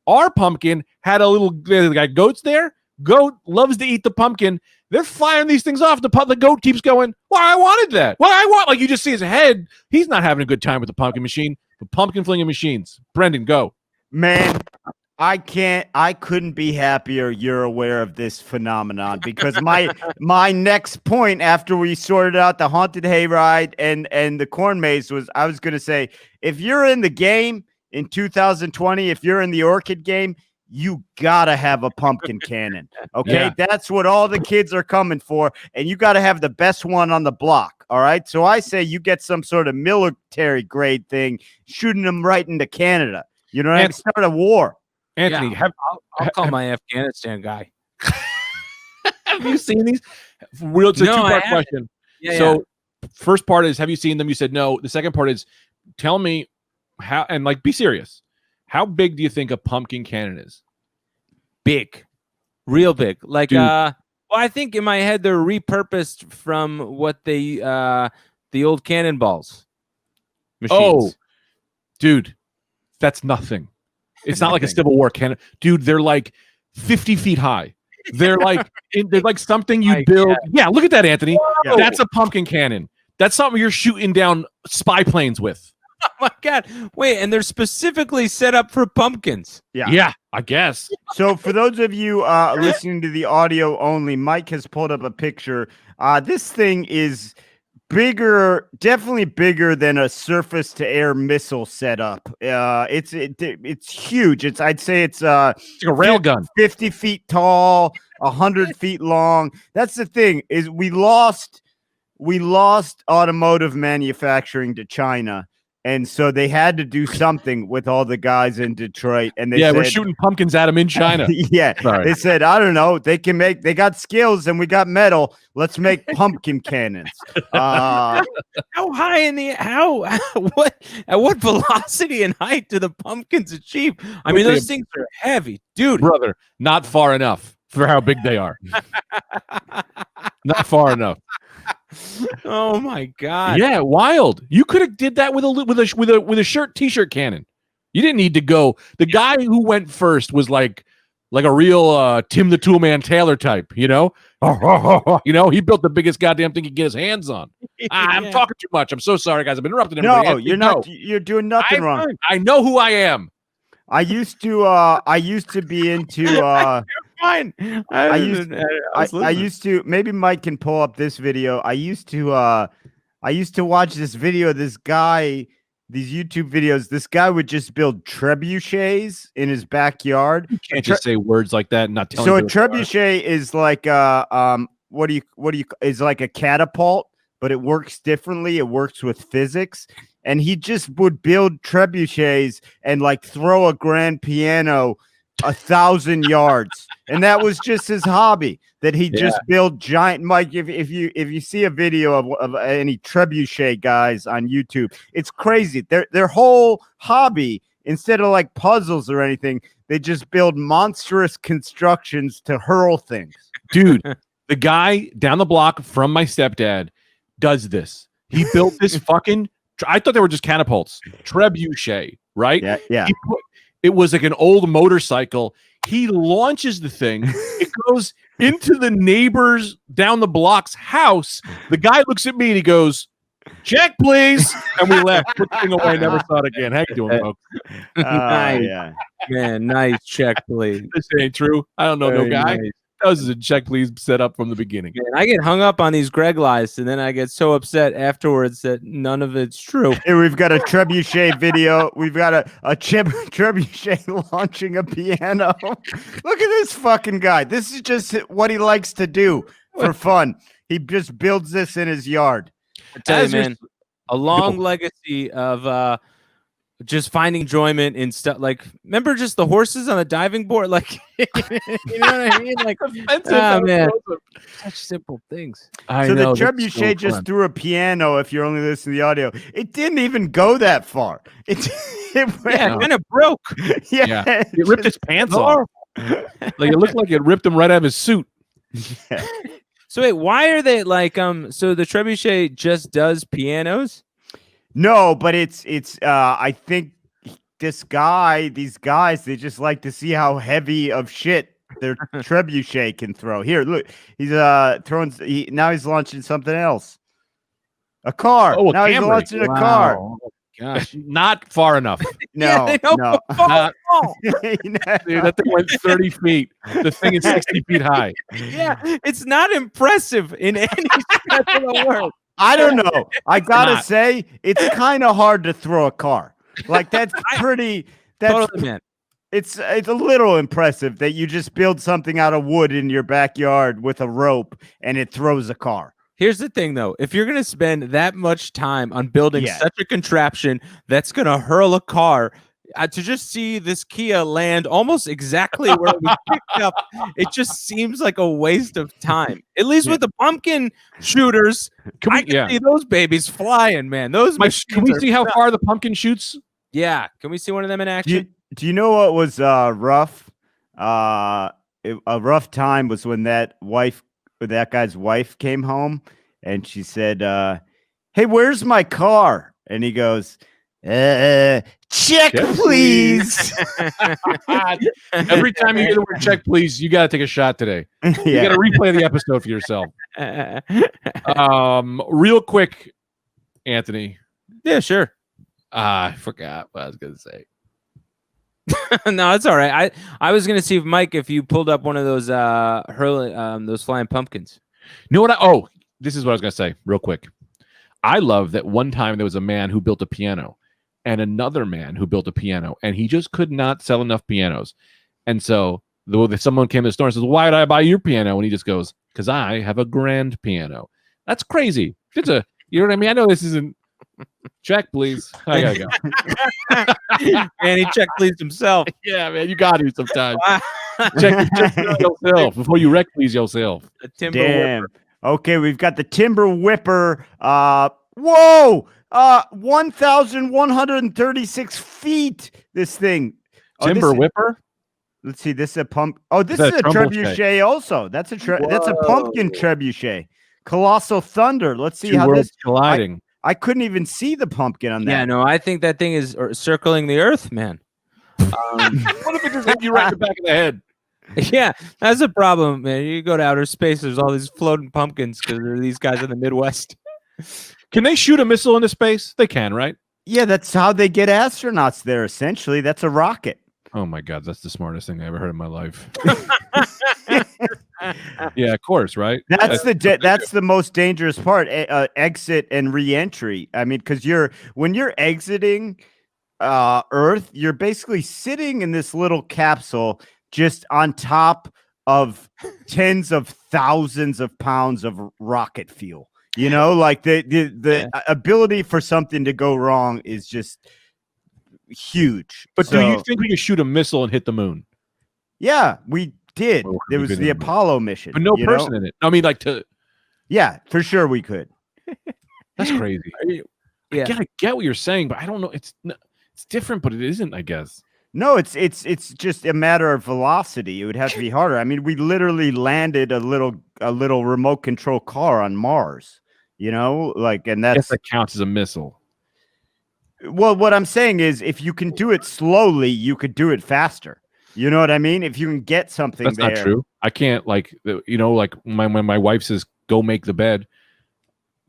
Our pumpkin had they got goats there. Goat loves to eat the pumpkin. They're firing these things off. The goat keeps going, well, I wanted that. Well, I want, like you just see his head. He's not having a good time with the pumpkin machine. The pumpkin flinging machines. Brendan, go.
Man, I couldn't be happier you're aware of this phenomenon, because my next point after we sorted out the haunted hayride and the corn maze was, I was going to say, if you're in the game in 2020, if you're in the orchid game, you gotta have a pumpkin cannon. Okay. Yeah. That's what all the kids are coming for. And you gotta have the best one on the block. All right. So I say you get some sort of military grade thing, shooting them right into Canada. You know what I mean? Start a war.
Anthony, I'll call my Afghanistan guy.
Have you seen these? It's a two-part question. First part is, have you seen them? You said no. The second part is, tell me how, and be serious. How big do you think a pumpkin cannon is?
Big, real big. I think in my head they're repurposed from what the old cannonballs machines. Oh,
dude, that's nothing. It's not like a Civil War cannon, dude. They're like 50 feet high. They're like they're like something you build. Yeah, look at that, Anthony. Yeah. That's a pumpkin cannon. That's something you're shooting down spy planes with.
Oh my God! Wait, and they're specifically set up for pumpkins.
Yeah, I guess.
So for those of you listening to the audio only, Mike has pulled up a picture. This thing is bigger, definitely bigger than a surface-to-air missile setup. It's huge. I'd say it's
like a rail gun,
50 feet tall, 100 feet long. That's the thing, is we lost automotive manufacturing to China. And so they had to do something with all the guys in Detroit. And they said,
we're shooting pumpkins at them in China.
They said, I don't know. They got skills and we got metal. Let's make pumpkin cannons.
How high at what velocity and height do the pumpkins achieve? I mean, those things are heavy, dude.
Brother, not far enough for how big they are. Not far enough.
Oh my God!
Yeah, wild. You could have did that with a t-shirt cannon. You didn't need to go. The guy who went first was like a real Tim the Toolman Taylor type. You know, he built the biggest goddamn thing he could get his hands on. I'm talking too much. I'm so sorry, guys. I've been interrupting everybody.
No, you're not. You're doing nothing wrong.
I know who I am.
I used to be into.
Fine.
I used to. Maybe Mike can pull up this video. I used to watch this video. This guy, these YouTube videos. This guy would just build trebuchets in his backyard.
You can't just say words like that and not tell.
So a trebuchet is like is like a catapult, but it works differently. It works with physics. And he just would build trebuchets and throw a grand piano 1,000 yards, and that was just his hobby. That he just built giant. Mike, if you see a video of any trebuchet guys on YouTube, it's crazy. Their whole hobby, instead of puzzles or anything, they just build monstrous constructions to hurl things.
Dude, the guy down the block from my stepdad does this. He built this fucking. I thought they were just catapults. Trebuchet, right?
Yeah.
It was like an old motorcycle. He launches the thing. It goes into the neighbor's down the block's house. The guy looks at me and he goes, "Check, please." And we left. Put the thing away. Never saw it again. How you doing, folks?
Nice. Yeah. Man, nice. Check, please.
This ain't true. I don't know no guy. Nice. That was a check, please, set up from the beginning.
Man, I get hung up on these Greg lies, and then I get so upset afterwards that none of it's true.
Hey, we've got a trebuchet video. We've got a trebuchet launching a piano. Look at this fucking guy. This is just what he likes to do for fun. He just builds this in his yard.
I tell you, man, a long legacy of just finding enjoyment in stuff like, remember just the horses on the diving board? Like, you know what I mean? Like, oh man, such simple things.
I
So
know,
the
that's
trebuchet
so
just
fun.
threw a piano. If you're only listening to the audio, it didn't even go that far. It went,
Yeah, kind of broke.
Yeah.
it
It ripped
just-
his pants off. Like it looked like it ripped him right out of his suit.
So wait, why are they like so the trebuchet just does pianos?
No, but it's I think these guys, they just like to see how heavy of shit their trebuchet can throw. Here, look, he's throwing. Now he's launching something else. A car.
Oh, a
now he's
Camry.
launching a car.
Oh, gosh, not far enough.
No,
they don't
no.
fall.
Not- Dude, that thing went 30 feet. The thing is 60 feet high.
Yeah, it's not impressive in any stretch of the word.
I don't know. I gotta
not.
say, it's kind of hard to throw a car. Like that's pretty. That's
Totally, man.
it's a little impressive that you just build something out of wood in your backyard with a rope and it throws a car.
Here's the thing, though. If you're going to spend that much time on building
Yeah.
such a contraption that's going to hurl a car, to just see this Kia land almost exactly where it was picked up, it just seems like a waste of time. At least with the pumpkin shooters, I can see those babies flying, man. Those
Mike,
machines
can we
are
see how
nuts.
far the pumpkin shoots?
Yeah, can we see one of them in action?
Do you know what was rough? A rough time was when that guy's wife came home and she said, "Hey, where's my car?" And he goes, check, please.
Every time you hear the word check, please, you got to take a shot today. You got
Yeah.
to replay the episode for yourself. Real quick, Anthony.
Yeah, sure.
I forgot what I was going to say.
No, it's all right. I was gonna see if Mike, if you pulled up one of those those flying pumpkins.
You know what? This is what I was going to say real quick. I love that one time there was a man who built a piano and another man who built a piano, and he just could not sell enough pianos. And so someone came to the store and says, "Why did I buy your piano?" And he just goes, "Because I have a grand piano." That's crazy. You know what I mean? I know this isn't check, please. I gotta go.
And he check pleased himself.
Yeah, man, you got to sometimes. check yourself before you wreck please yourself.
A timber
Damn.
whipper.
Okay, we've got the timber whipper. Whoa! 1,136 feet. This thing.
Timber whipper.
Let's see. This is a pump. Oh, this
Is
is
that
a
a trebuchet?
trebuchet. Also, that's a pumpkin trebuchet. Colossal Thunder. Let's see
Two
how
worlds
this.
colliding.
I couldn't even see the pumpkin on that.
Yeah, no, I think that thing is circling the earth, man.
What if it just hit you right in the back of the head?
Yeah, that's a problem, man. You go to outer space, there's all these floating pumpkins because there are these guys in the Midwest.
Can they shoot a missile into space? They can, right?
Yeah, that's how they get astronauts there. Essentially, that's a rocket.
Oh my God, that's the smartest thing I ever heard in my life. Yeah, of course, right?
That's the most dangerous part. Exit and re-entry. I mean, because when you're exiting Earth, you're basically sitting in this little capsule just on top of tens of thousands of pounds of rocket fuel. You know, like the ability for something to go wrong is just huge.
But do you think we could shoot a missile and hit the moon?
Yeah, we did.
Well,
There
we
was
could
the
in the moon.
Apollo mission.
But no
you
person
know?
in it. I mean, like
Yeah, for sure we could.
that's crazy.
Yeah.
I get what you're saying, but I don't know. It's different, but it isn't, I guess.
No, it's just a matter of velocity. It would have to be harder. I mean, we literally landed a little remote control car on Mars. You know, like, and
I guess
that's
that counts as a missile.
well. What I'm saying is, if you can do it slowly, you could do it faster. You know what I mean? If you can get something
That's
there.
not true. I can't like when my wife says go make the bed,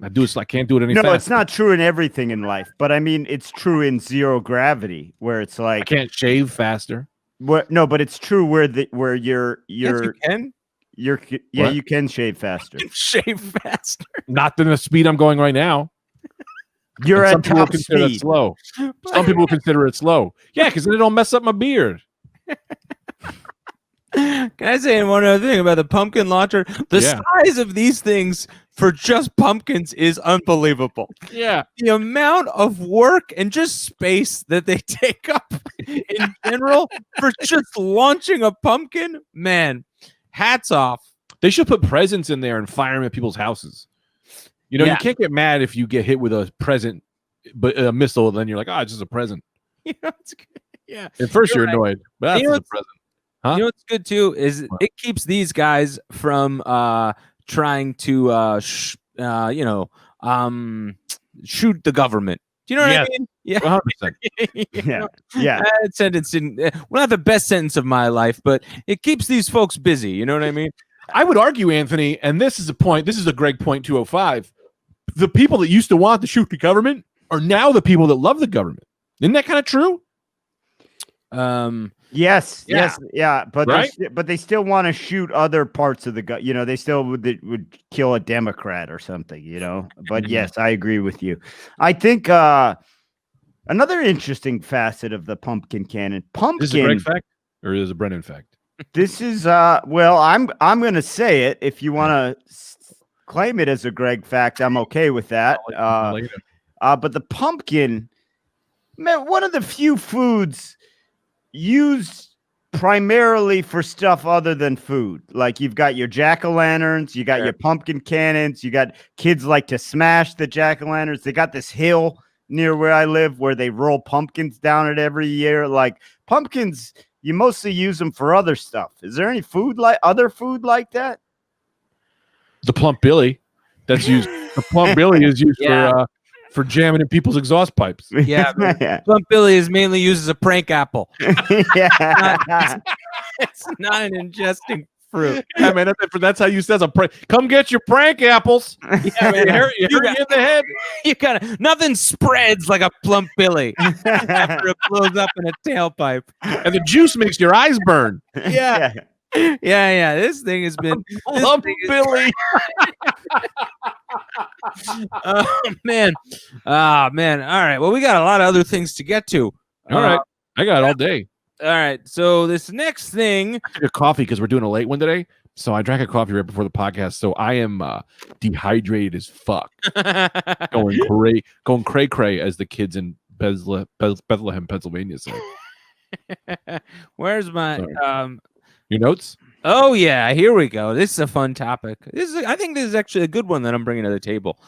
I can't do it any
No,
faster.
it's not true in everything in life, but I mean, it's true in zero gravity, where it's
I
like,
can't shave faster.
no, but it's true where
Yes, you can
What?
you can shave faster.
shave faster.
Not than the speed I'm going right now.
You're
And
at
some people
top
consider it
speed.
slow. Some people consider it slow. Yeah, because then it don't mess up my beard.
Can I say one other thing about the pumpkin launcher? The size of these things for just pumpkins is unbelievable.
Yeah.
The amount of work and just space that they take up in general for just launching a pumpkin, man, hats off.
They should put presents in there and fire them at people's houses. You know, you can't get mad if you get hit with a present, but a missile, then you're like, it's just a present.
You know, it's good. Yeah.
At first you're annoyed, but that's just a present. Huh?
You know what's good too is it keeps these guys from trying to shoot the government. Do you know what I mean?
Yeah, 100%.
That sentence didn't not the best sentence of my life, but it keeps these folks busy. You know what I mean?
I would argue, Anthony, and this is a point. This is a Greg point 205. The people that used to want to shoot the government are now the people that love the government. Isn't that kind of true?
Yes, but
right?
but they still want to shoot other parts of the you know, they still would kill a Democrat or something, you know. But yes, I agree with you. I think another interesting facet of the pumpkin cannon.
Is it a Greg fact or is it a Brennan fact?
This is well, I'm going to say it. If you want to claim it as a Greg fact, I'm okay with that. But the pumpkin, man, one of the few foods used primarily for stuff other than food. Like you've got your jack-o'-lanterns, you got your pumpkin cannons, you got kids like to smash the jack-o'-lanterns. They got this hill near where I live where they roll pumpkins down it every year. Like pumpkins, you mostly use them for other stuff. Is there any other food like that?
The plump billy. That's used. The plump billy is used for jamming in people's exhaust pipes.
Yeah, plump billy is mainly used as a prank apple. It's not an ingesting fruit.
Yeah, man, that's how you says a prank. Come get your prank apples. Yeah, man, you hurt you in the head.
You gotta nothing spreads like a plump billy after it blows up in a tailpipe,
and the juice makes your eyes burn.
Yeah. This thing has been
plump billy.
Oh man. All right. Well, we got a lot of other things to get to.
All right. I got it all day.
All right. So this next thing,
I took a coffee because we're doing a late one today. So I drank a coffee right before the podcast. So I am dehydrated as fuck. going cray cray, as the kids in Bethlehem, Pennsylvania say.
Where's my
your notes?
Oh yeah, here we go. This is a fun topic. I think this is actually a good one that I'm bringing to the table.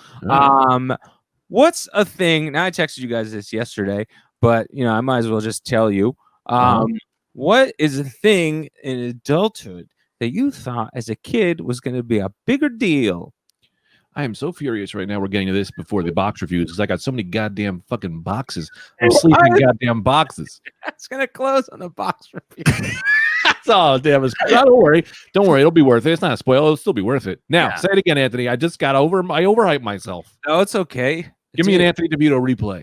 What's a thing? Now I texted you guys this yesterday, but I might as well just tell you. What is a thing in adulthood that you thought as a kid was going to be a bigger deal?
I am so furious right now. We're getting to this before the box reviews because I got so many goddamn fucking boxes. I'm sleeping in goddamn boxes.
It's going to close on the box review.
Oh, damn. Don't worry. It'll be worth it. It's not a spoil. It'll still be worth it. Now, say it again, Anthony. I just got I overhyped myself.
No, it's okay.
Give me an Anthony DeVito replay.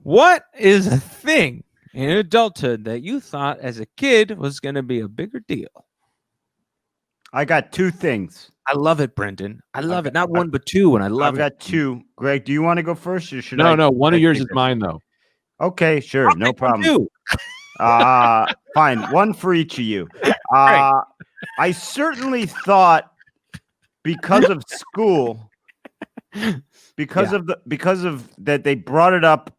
What is a thing in adulthood that you thought as a kid was going to be a bigger deal?
I got two things.
I love it, Brendan. I love it. Not one, but two, and I love it.
I've got two. Greg, do you want to go first, or should
I? No. One of yours is mine, though.
Okay, sure. No problem. Fine. One for each of you. I certainly thought because of school, because of that they brought it up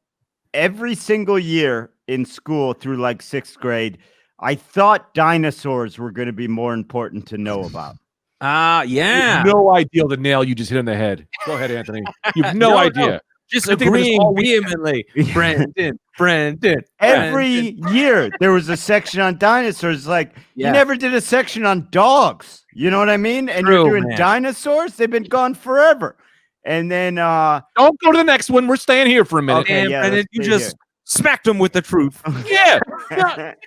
every single year in school through like 6th grade. I thought dinosaurs were going to be more important to know about.
Yeah.
You have no idea the nail you just hit on the head. Go ahead, Anthony. You have no idea.
No. Just agreeing vehemently. Brendan.
Every year there was a section on dinosaurs. Like you never did a section on dogs. You know what I mean? And you're doing dinosaurs. They've been gone forever. And then
don't go to the next one. We're staying here for a minute.
Okay, and then you just smacked him with the truth.
Yeah.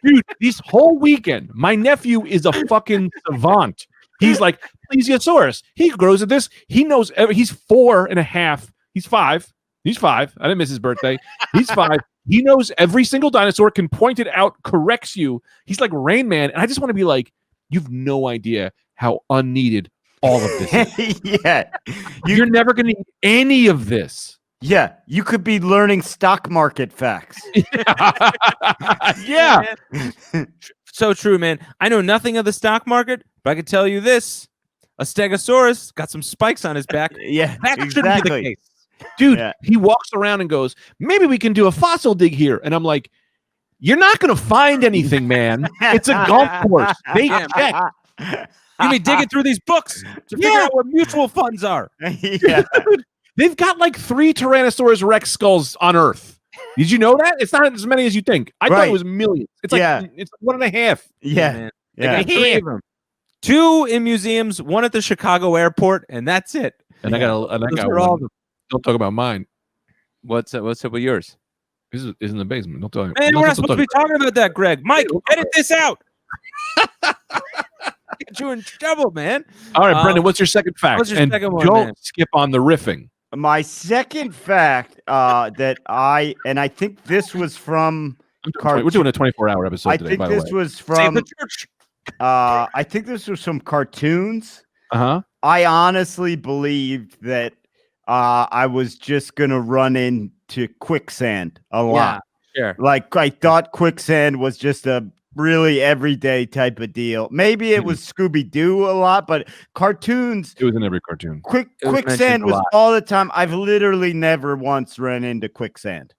Dude, this whole weekend, my nephew is a fucking savant. He's like plesiosaurus. He grows at this. He knows he's 4.5. He's 5. He's 5. I didn't miss his birthday. He's 5. He knows every single dinosaur, can point it out, corrects you. He's like Rain Man. And I just want to be like, you've no idea how unneeded all of this is.
Yeah.
You're never going to need any of this.
Yeah, you could be learning stock market facts.
Yeah.
So true, man. I know nothing of the stock market, but I can tell you this: a Stegosaurus got some spikes on his back.
Yeah,
That shouldn't be the
exactly.
case.
Dude,
Yeah.
he walks around and goes, maybe we can do a fossil dig here. And I'm like, you're not going to find anything, man. It's a golf course. They
Yeah,
check.
You mean digging through these books to figure out what mutual funds are?
Yeah.
Dude, they've got like 3 Tyrannosaurus Rex skulls on Earth. Did you know that? It's not as many as you think. I thought
Right.
it was millions. It's like it's 1.5.
Yeah.
man. They
Yeah.
got 3 of them. 2 in museums, 1 at the Chicago airport, and that's it.
And I got
Those are all
one.
of them.
Don't talk about mine.
What's up with yours?
This is in the basement. Don't talk.
Man, we're not supposed to be talking about that, Greg. Mike, edit this out. Get you in trouble, man.
All right, Brendan, what's your second fact?
what's your
And
second one,
don't
man?
skip on the riffing.
My second fact that I think this was from
We're doing a 24-hour episode
I
today,
think
by the
this
way.
was
Save
from
the church.
I think this was from cartoons.
Uh-huh.
I honestly believed that I was just gonna run into quicksand a lot.
Sure.
Like I thought quicksand was just a really everyday type of deal. Maybe it was Scooby-Doo a lot, but cartoons,
It was in every cartoon.
It was
quicksand
mentioned a
was
lot.
all the time. I've literally never once run into quicksand.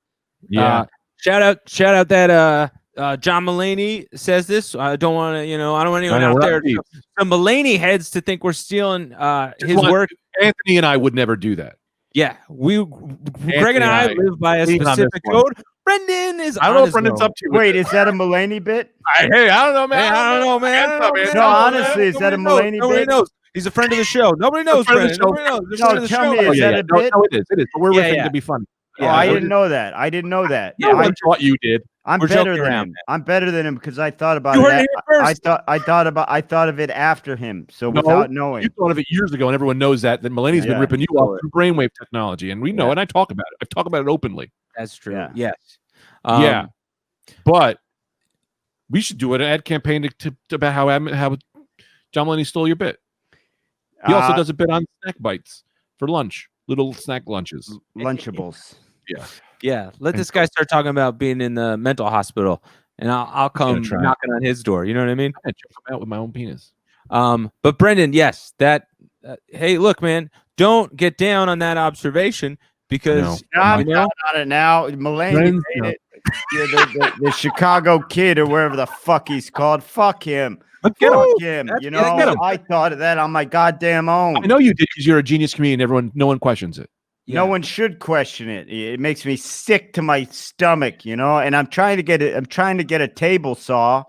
Yeah.
Shout out that John Mulaney says this. I don't want to, I don't want anyone
I know,
out
we're
there,
not deep.
some Mulaney heads to think we're stealing his
One,
work.
Anthony and I would never do that.
Yeah, Greg and I live by a
He's on this
specific
one.
code. Brendan is.
I don't
on
know what
his
Brendan's
own.
up to. with
Wait,
this.
is that a Mulaney bit?
Hey, I don't know, man.
Man, I don't know, man. I don't know, man.
No, honestly, is that a
Nobody
Mulaney
Nobody
bit?
knows. He's a friend of the show. Nobody knows,
friend of the
Brendan.
show.
Nobody knows. He's a
No,
friend of the
tell
show.
me,
Oh,
is
yeah,
that
yeah.
a
No,
bit?
no, it is. But we're
Yeah,
riffing
yeah.
to be funny.
Oh, I didn't know that. I didn't know that.
No one thought you did.
I'm
We're
better
joking
than
around,
him. I'm better than him because I thought about
You
it.
heard it here first.
I thought of it after him. So
No,
without knowing.
You thought of it years ago, and everyone knows that Mulaney's been
Yeah.
ripping you off through brainwave technology, and we know,
Yeah.
and I talk about it. I talk about it openly.
That's true.
Yeah.
Yes.
Yeah, but we should do an ad campaign to about how John Mulaney stole your bit. He also does a bit on snack bites for lunch, little snack lunches.
Lunchables.
Yeah. Let this guy start talking about being in the mental hospital, and I'll come
try.
knocking on his door. You know what I mean?
I choke him out with my own penis.
But Brendan, yes, that. Hey, look, man, don't get down on that observation because
I'm
you know,
not on it now. Mulaney
Friends,
made
no.
it. Yeah, the Chicago kid or wherever the fuck he's called. Fuck him.
Get him.
Fuck him.
That's-
You
get
know,
him.
I thought of that on my goddamn own.
I know you did because you're a genius comedian. No one questions it.
No one should question it. It makes me sick to my stomach, and I'm trying to get it. I'm trying to get a table saw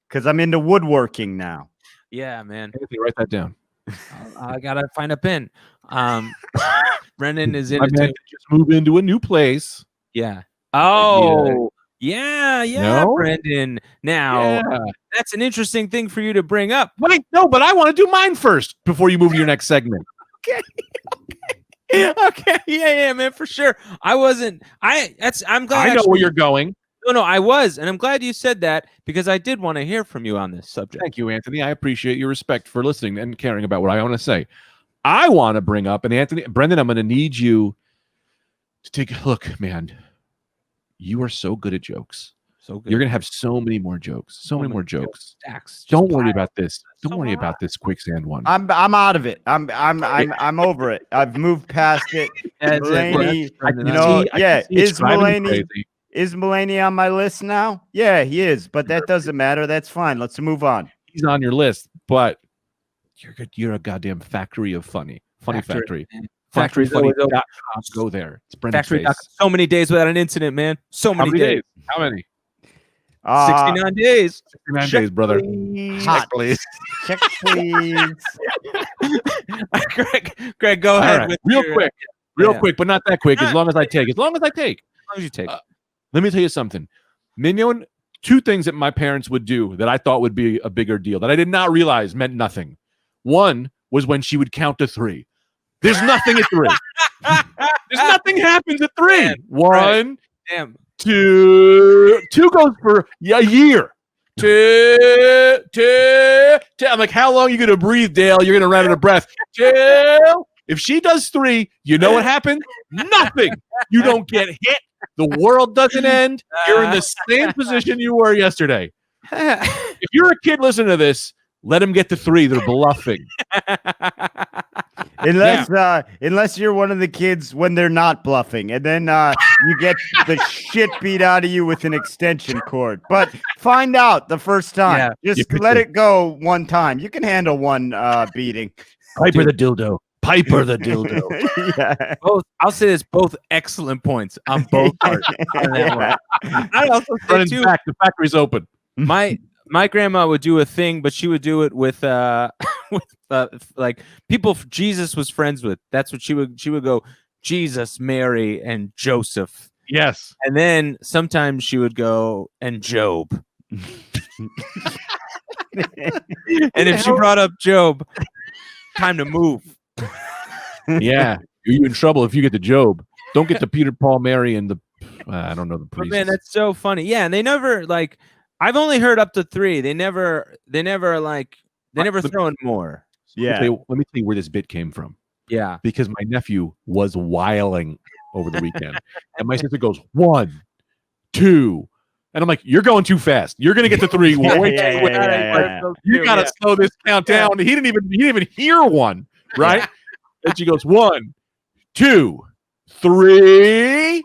because I'm into woodworking now.
Yeah, man.
Anthony, write that down.
I gotta find a pen. Brendan is in
My
it
man
too.
just move into a new place.
Yeah. Oh, yeah,
No?
Brendan. Now
Yeah.
that's an interesting thing for you to bring up.
Wait, no, but I want to do mine first before you move to your next segment.
Okay, yeah, man, for sure. I'm glad.
I know where you're going.
No, I was, and I'm glad you said that because I did want to hear from you on this subject.
Thank you, Anthony. I appreciate your respect for listening and caring about what I want to say. I want to bring up, and Brendan, I'm going to need you to take a look, man. You are so good at jokes.
So good.
You're going to have so many more jokes. So many more jokes.
Stacks.
Don't
Just
worry
pile.
about this. Don't
So
worry
hot.
about this quicksand one.
I'm out of it. I'm over it. I've moved past it.
That's it,
Mulaney,
Brendan.
you know,
I can see it's
is
driving me
Mulaney
crazy.
is Mulaney on my list now? Yeah, he is, but that doesn't matter. That's fine. Let's move on.
He's on your list, but you're a goddamn factory of funny factory.
Factory's always open.
Factoryfunny.com. Go there. It's Brendan's
Factory.
face.
So many days without an incident, man. So
How
many
many
days.
days? How many?
69 days.
69 days, brother.
Hot.
Please.
Check, please.
Greg, go
All
ahead.
right.
With
Real
your-
quick, but not that quick. As long as I take.
As long as you take.
Let me tell you something. Mignon, 2 things that my parents would do that I thought would be a bigger deal that I did not realize meant nothing. One was when she would count to 3. There's nothing at 3. There's nothing happens at 3.
Man,
1,
Damn.
2. 2 goes for a year. 2. I'm like, how long are you going to breathe, Dale? You're going to run out of breath. 2. If she does 3, you know what happened? Nothing. You don't get hit. The world doesn't end. You're in the same position you were yesterday. If you're a kid listening to this, let him get to 3. They're bluffing.
Unless you're one of the kids when they're not bluffing, and then you get the shit beat out of you with an extension cord. But find out the first time. Just let it go one time. You can handle one beating.
Piper the dildo. Piper the dildo.
Yeah.
I'll say this: both excellent points on both parts. On that one. I also say too,
back. The factory's open.
My grandma would do a thing, but she would do it with like people Jesus was friends with. That's what she would go, Jesus, Mary, and Joseph.
Yes.
And then sometimes she would go, and Job. And if she brought up Job, time to move.
Yeah. You're in trouble if you get to Job. Don't get to Peter, Paul, Mary, and the I don't know the priest.
Man, that's so funny. Yeah, and they never like. I've only heard up to 3. They never throw in more.
Yeah.
Let me tell you where this bit came from.
Yeah.
Because my nephew was wiling over the weekend. And my sister goes, 1, 2. And I'm like, you're going too fast. You're going to get to 3. You got to slow this count down. He didn't even hear 1, right? And she goes, 1, 2, 3,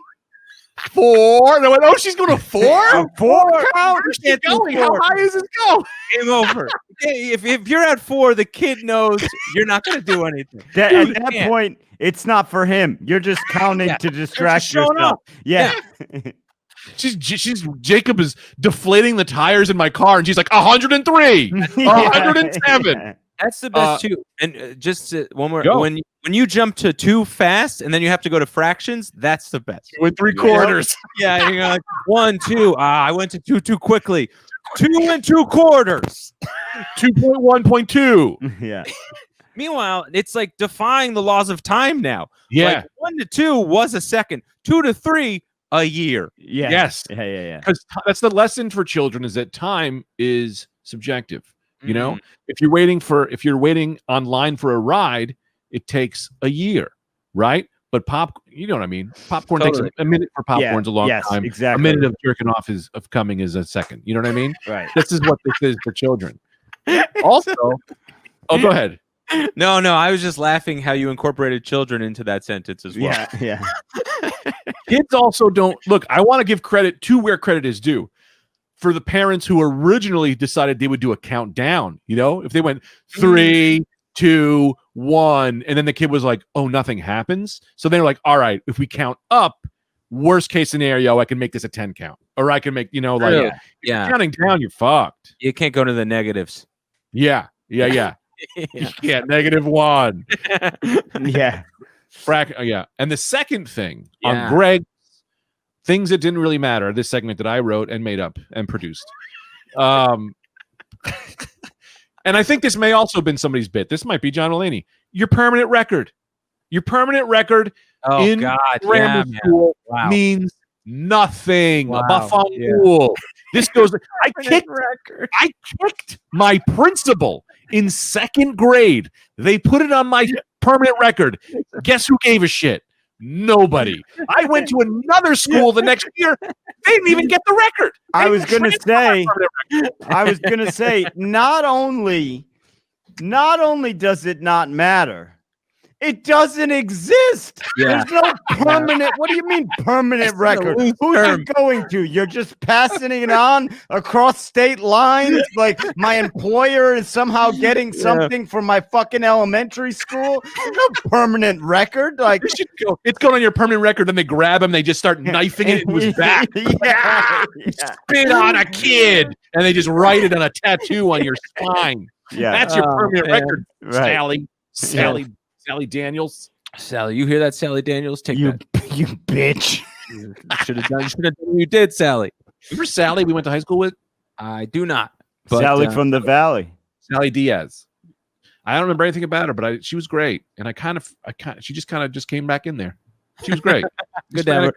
4. And I went, oh, she's going to 4?
4 count?
Where's she going? How high is this go?
Game over. If you're at 4, the kid knows you're not going to do anything.
At that point, it's not for him. You're just counting to distract yourself. Yeah.
Jacob is deflating the tires in my car, and she's like 103, 107.
That's the best too. And just one more.
Go.
When you jump to 2 fast, and then you have to go to fractions, that's the best.
You went 3/4.
Yeah, you're like 1, 2. I went to 2 too quickly. 2 2/4.
2.1.2.
Yeah.
Meanwhile, it's like defying the laws of time now.
Yeah.
Like 1 to 2 was a second. 2 to 3, a year.
Yeah.
Yes.
Yeah.
Because that's the lesson for children, is that time is subjective. You know, if you're waiting online for a ride, it takes a year, right? But you know what I mean? Popcorn takes a minute for popcorn's a long time.
Exactly.
A minute of jerking off of coming is a second. You know what I mean?
Right.
This is what this is for children. Also, go ahead.
No, I was just laughing how you incorporated children into that sentence as well.
Yeah.
Kids also don't look. I want to give credit to where credit is due. For the parents who originally decided they would do a countdown, you know, if they went 3, 2, 1, and then the kid was like, oh, nothing happens. So they're like, all right, if we count up, worst case scenario, I can make this a 10 count, or I can make, counting down, you're fucked.
You can't go to the negatives.
Yeah. You can't. -1.
Yeah.
And the second thing on Greg. Things that didn't really matter. This segment that I wrote and made up and produced. And I think this may also have been somebody's bit. This might be John Mulaney. Your permanent record in grammar school means nothing. Bafanguul. This goes. I kicked my principal in 2nd grade. They put it on my permanent record. Guess who gave a shit? Nobody. I went to another school the next year. They didn't even get the record.
I was gonna say, not only does it not matter, it doesn't exist.
Yeah.
There's no permanent. What do you mean permanent record? Who's it going to? You're just passing it on across state lines. Like my employer is somehow getting something from my fucking elementary school. There's no permanent record. Like
it's going on your permanent record. Then they grab him. They just start knifing it into his back. Spit on a kid, and they just write it on a tattoo on your spine. Yeah, that's your permanent record, right. Sally Daniels.
Sally, you hear that, Sally Daniels? Take
you,
that.
You bitch.
You should have done what you did, Sally.
Remember Sally we went to high school with?
I do not.
But, Sally from the Valley.
Sally Diaz. I don't remember anything about her, but she was great. And she just came back in there. She was great.
Good to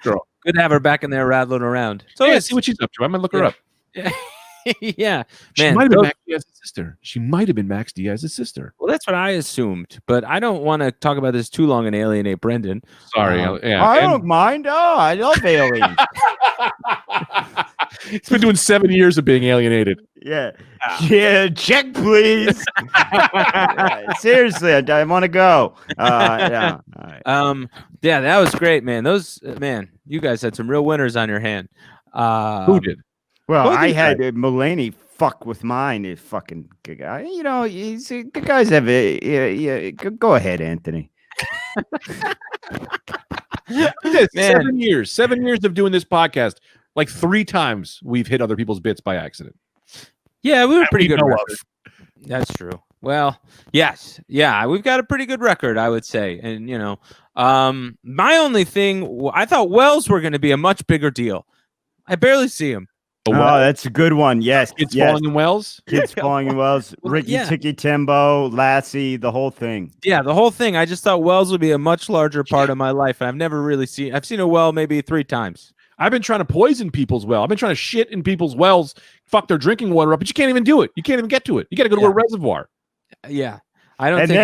have her back in there rattling around.
So see what she's up to. I'm gonna look her up.
Yeah. Yeah,
She
man.
might have been
those-
Max Diaz's sister. She might have been Max Diaz's sister.
well, that's what I assumed, but I don't want to talk about this too long and alienate Brendan.
Sorry.
Um,
I don't mind. Oh, I love aliens.
He's been doing 7 years of being alienated.
Yeah. Yeah. Check, please. Seriously, I want to go. Yeah. All right.
Yeah, that was great, man. Those man, you guys had some real winners on your hand.
Who did?
Well,
both
I
you
had Mulaney fuck with mine. Is fucking good guy. You know, the guys have a. Yeah. Go ahead, Anthony.
Man.
7 years. 7 years of doing this podcast. Like 3 times we've hit other people's bits by accident.
Yeah, we were pretty
we
good.
know
Record. That's true. Well, yes, yeah, we've got a pretty good record, I would say. And you know, my only thing, I thought Wells were going to be a much bigger deal. I barely see him.
Oh, that's a good one. Yes.
Kids
yes.
falling in wells.
Kids falling in wells.
Well,
Ricky
yeah.
Tikki Timbo, Lassie, the whole thing.
Yeah, the whole thing. I just thought Wells would be a much larger part of my life, and I've never really seen. I've seen a well maybe 3 times.
I've been trying to poison people's well. I've been trying to shit in people's wells, fuck their drinking water up, but you can't even do it. You can't even get to it. You got to go to a reservoir.
Yeah, I don't
And
think.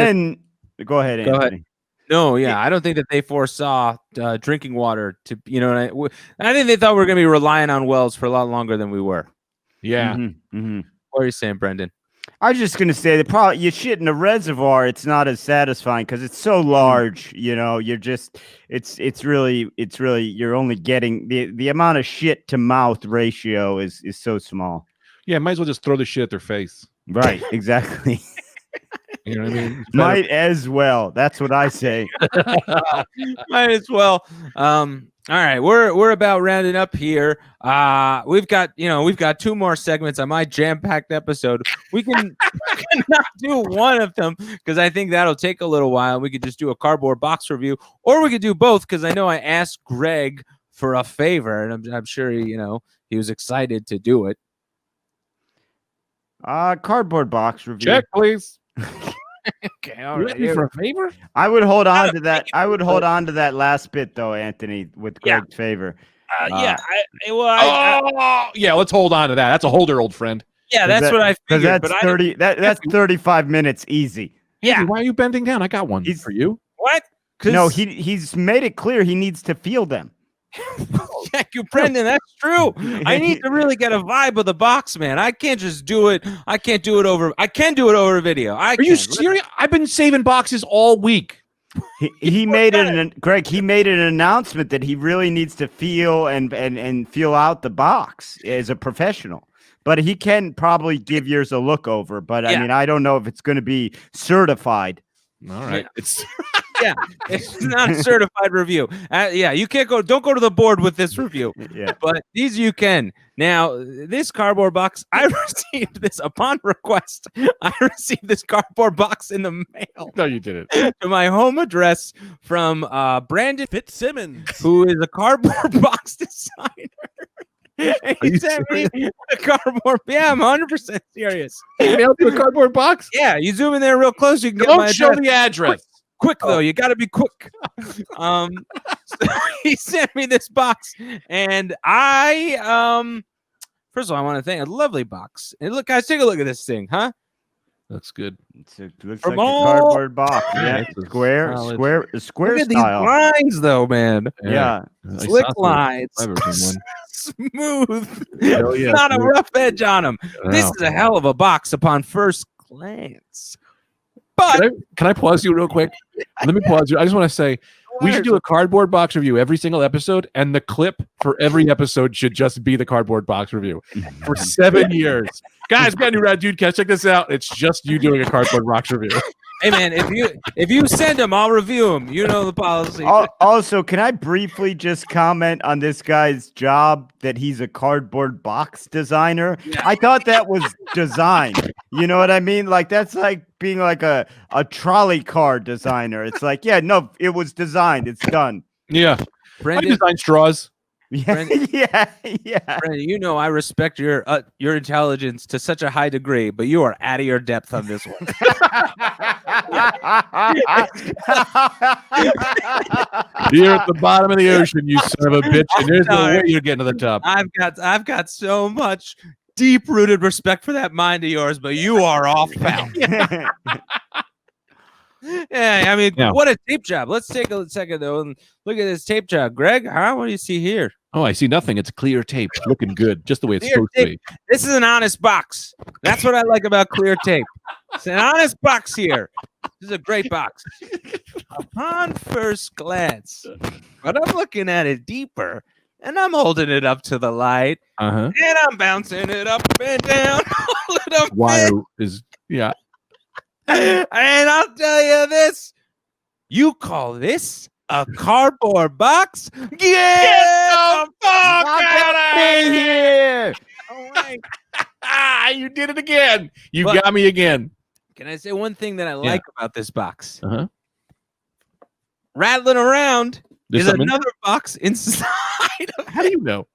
then go ahead,
Go ahead.
Anthony.
No, yeah, I don't think that they foresaw drinking water to, you know. I think they thought we were going to be relying on wells for a lot longer than we were.
Yeah.
What are you saying, Brendan?
I was just gonna say that probably you shit in a reservoir. It's not as satisfying because it's so large. You know, you're just it's really you're only getting the amount of shit to mouth ratio is so small.
Yeah, might as well just throw the shit at their face.
Right, exactly.
You know what I mean? It's better.
Might as well. That's what I say.
Might as well. All right, we're about rounding up here. We've got 2 more segments on my jam-packed episode. We can not do one of them because I think that'll take a little while. We could just do a cardboard box review, or we could do both because I know I asked Greg for a favor, and I'm sure he was excited to do it.
Cardboard box review.
Check, please.
Okay, all
You
right.
asked me for a favor?
I would hold on to that. I would hold on to that last bit though, Anthony, with Greg's favor.
Yeah,
Yeah, let's hold on to that. That's a holder, old friend.
yeah, that's what I
Because
figured.
that's
But
30. That's 35 minutes easy.
yeah,
Why are you bending down? I got one for you.
what?
No, he's made it clear he needs to feel them.
Thank you, Brendan. That's true. I need to really get a vibe of the box, man. I can't just do it. I can't do it over. I can do it over video.
Are you serious? I've been saving boxes all week.
He made it. Greg, he made an announcement that he really needs to feel and feel out the box as a professional. But he can probably give yours a look over. But I mean, I don't know if it's going to be certified.
All right.
Yeah.
It's
It's not a certified review. You can't go. Don't go to the board with this review.
Yeah.
But these you can. Now, this cardboard box, I received this upon request. I received this cardboard box in the mail
no, you didn't.
to my home address from Brandon
Fitzsimmons.
who is a cardboard box designer. He sent me a cardboard. Yeah, I'm 100% serious.
He mailed you a cardboard box?
Yeah, you zoom in there real close, you can get
Don't
my
show
address.
the address.
Quick though, you got to be quick. So he sent me this box, and I first of all, I want to thank a lovely box. And look, guys, take a look at this thing, huh?
That's good.
It looks
From
like a
all-
cardboard box.
Yeah,
Yeah,
it's a
square
Look at these
style.
lines, though, man.
Yeah.
I
Slick
saw some.
lines,
I've ever seen
smooth.
Hell yeah,
Not a
smooth.
rough edge on them. This
Wow.
is a hell of a box upon first glance. But
Can I pause you real quick? Let me pause you. I just want to say we should do a cardboard box review every single episode, and the clip for every episode should just be the cardboard box review for 7 years. Guys, we got a new Rad Dudecast. Check this out. It's just you doing a cardboard box review.
hey, man, if you send them, I'll review them. You know the policy.
Also, can I briefly just comment on this guy's job that he's a cardboard box designer?
Yeah.
I thought that was design. You know what I mean? Like that's like being like a trolley car designer. It's like, yeah, no, it was designed. It's done.
Yeah. I
Brendan,
design straws.
Yeah,
Brandon-
yeah.
Brendan, you know I respect your intelligence to such a high degree, but you are out of your depth on this one.
You're at the bottom of the ocean, you son of a bitch, and there's no
Sorry.
way you're getting to the top.
I've got so much deep-rooted respect for that mind of yours, but you are off, pal. Yeah, I mean, what a tape job. Let's take a second, though, and look at this tape job. Greg, what do you see here?
Oh, I see nothing. It's clear tape. Looking good, just the way it's supposed to be.
This is an honest box. That's what I like about clear tape. It's an honest box here. This is a great box. Upon first glance, but I'm looking at it deeper, and I'm holding it up to the light, and I'm bouncing it up and down.
Wire is, yeah.
And I'll tell you this, you call this a cardboard box? Get the fuck out of here! All right.
You did it again. You got me again.
Can I say one thing that I like about this box? Rattling around is another box inside of
How do you know?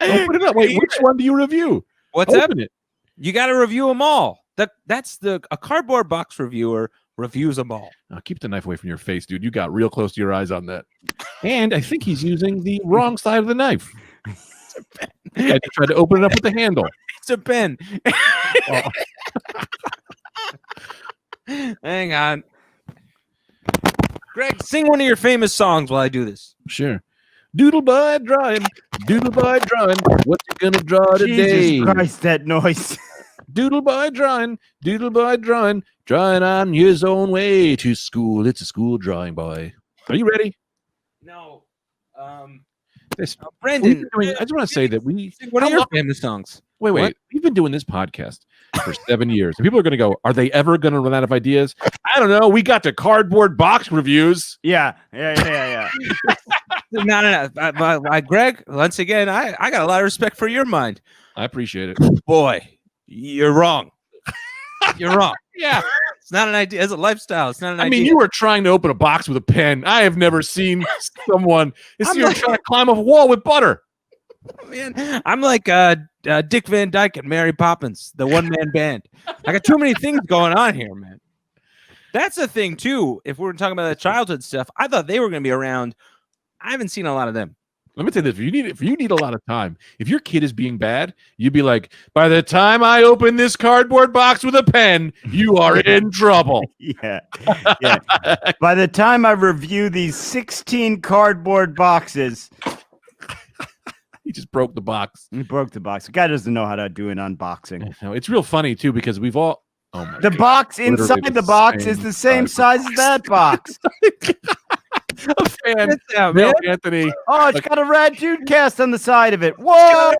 Open it up. Wait, which one do you review?
What's
Open
that?
it.
You got to review them all. That's a cardboard box reviewer reviews them all.
Now, keep the knife away from your face, dude. You got real close to your eyes on that. And I think he's using the wrong side of the knife. I tried to open it up with the handle.
It's a pen. Hang on. Greg, sing one of your famous songs while I do this.
Sure. Doodle boy drawing, what you gonna draw today?
Jesus Christ, that noise.
Doodle boy drawing, drawing on his own way to school. It's a school drawing, boy. Are you ready?
No.
Brendan, I just want to say that
one of your famous songs.
Wait.
What?
We've been doing this podcast for 7 years. And people are going to go, are they ever going to run out of ideas? I don't know. We got to cardboard box reviews.
Yeah.
No. Greg, once again, I got a lot of respect for your mind.
I appreciate it.
Boy, you're wrong. You're wrong.
Yeah.
It's not an idea. It's a lifestyle. It's not an idea.
I mean, you were trying to open a box with a pen. I have never seen someone. You were trying to climb a wall with butter.
Man, I'm like Dick Van Dyke and Mary Poppins, the one-man band. I got too many things going on here, man. That's the thing, too. If we're talking about the childhood stuff, I thought they were going to be around. I haven't seen a lot of them.
Let me tell you this. If you need a lot of time, if your kid is being bad, you'd be like, by the time I open this cardboard box with a pen, you are in trouble.
Yeah. By the time I review these 16 cardboard boxes.
He just broke the box.
He broke the box. The guy doesn't know how to do an unboxing.
No, it's real funny, too, because we've all... Oh my God.
Box inside the box is the same size as that box.
A fan. No, Anthony.
Oh, it's got a Rad Dude cast on the side of it. Whoa!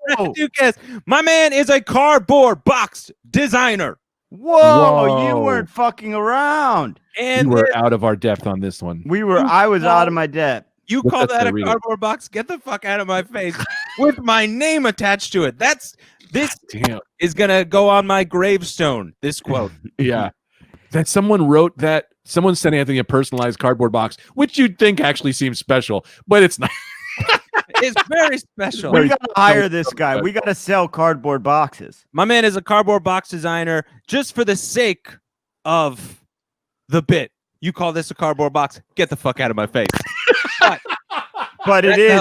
My man is a cardboard box designer.
Whoa! You weren't fucking around.
And
we were out of our depth on this one.
I was out of my depth.
You call that a cardboard box? Get the fuck out of my face with my name attached to it. This is gonna go on my gravestone. This quote.
Yeah. That someone wrote that. Someone sent Anthony a personalized cardboard box, which you'd think actually seems special, but it's not.
It's very special.
We gotta hire this guy. We gotta sell cardboard boxes.
My man is a cardboard box designer just for the sake of the bit. You call this a cardboard box? Get the fuck out of my face.
But it is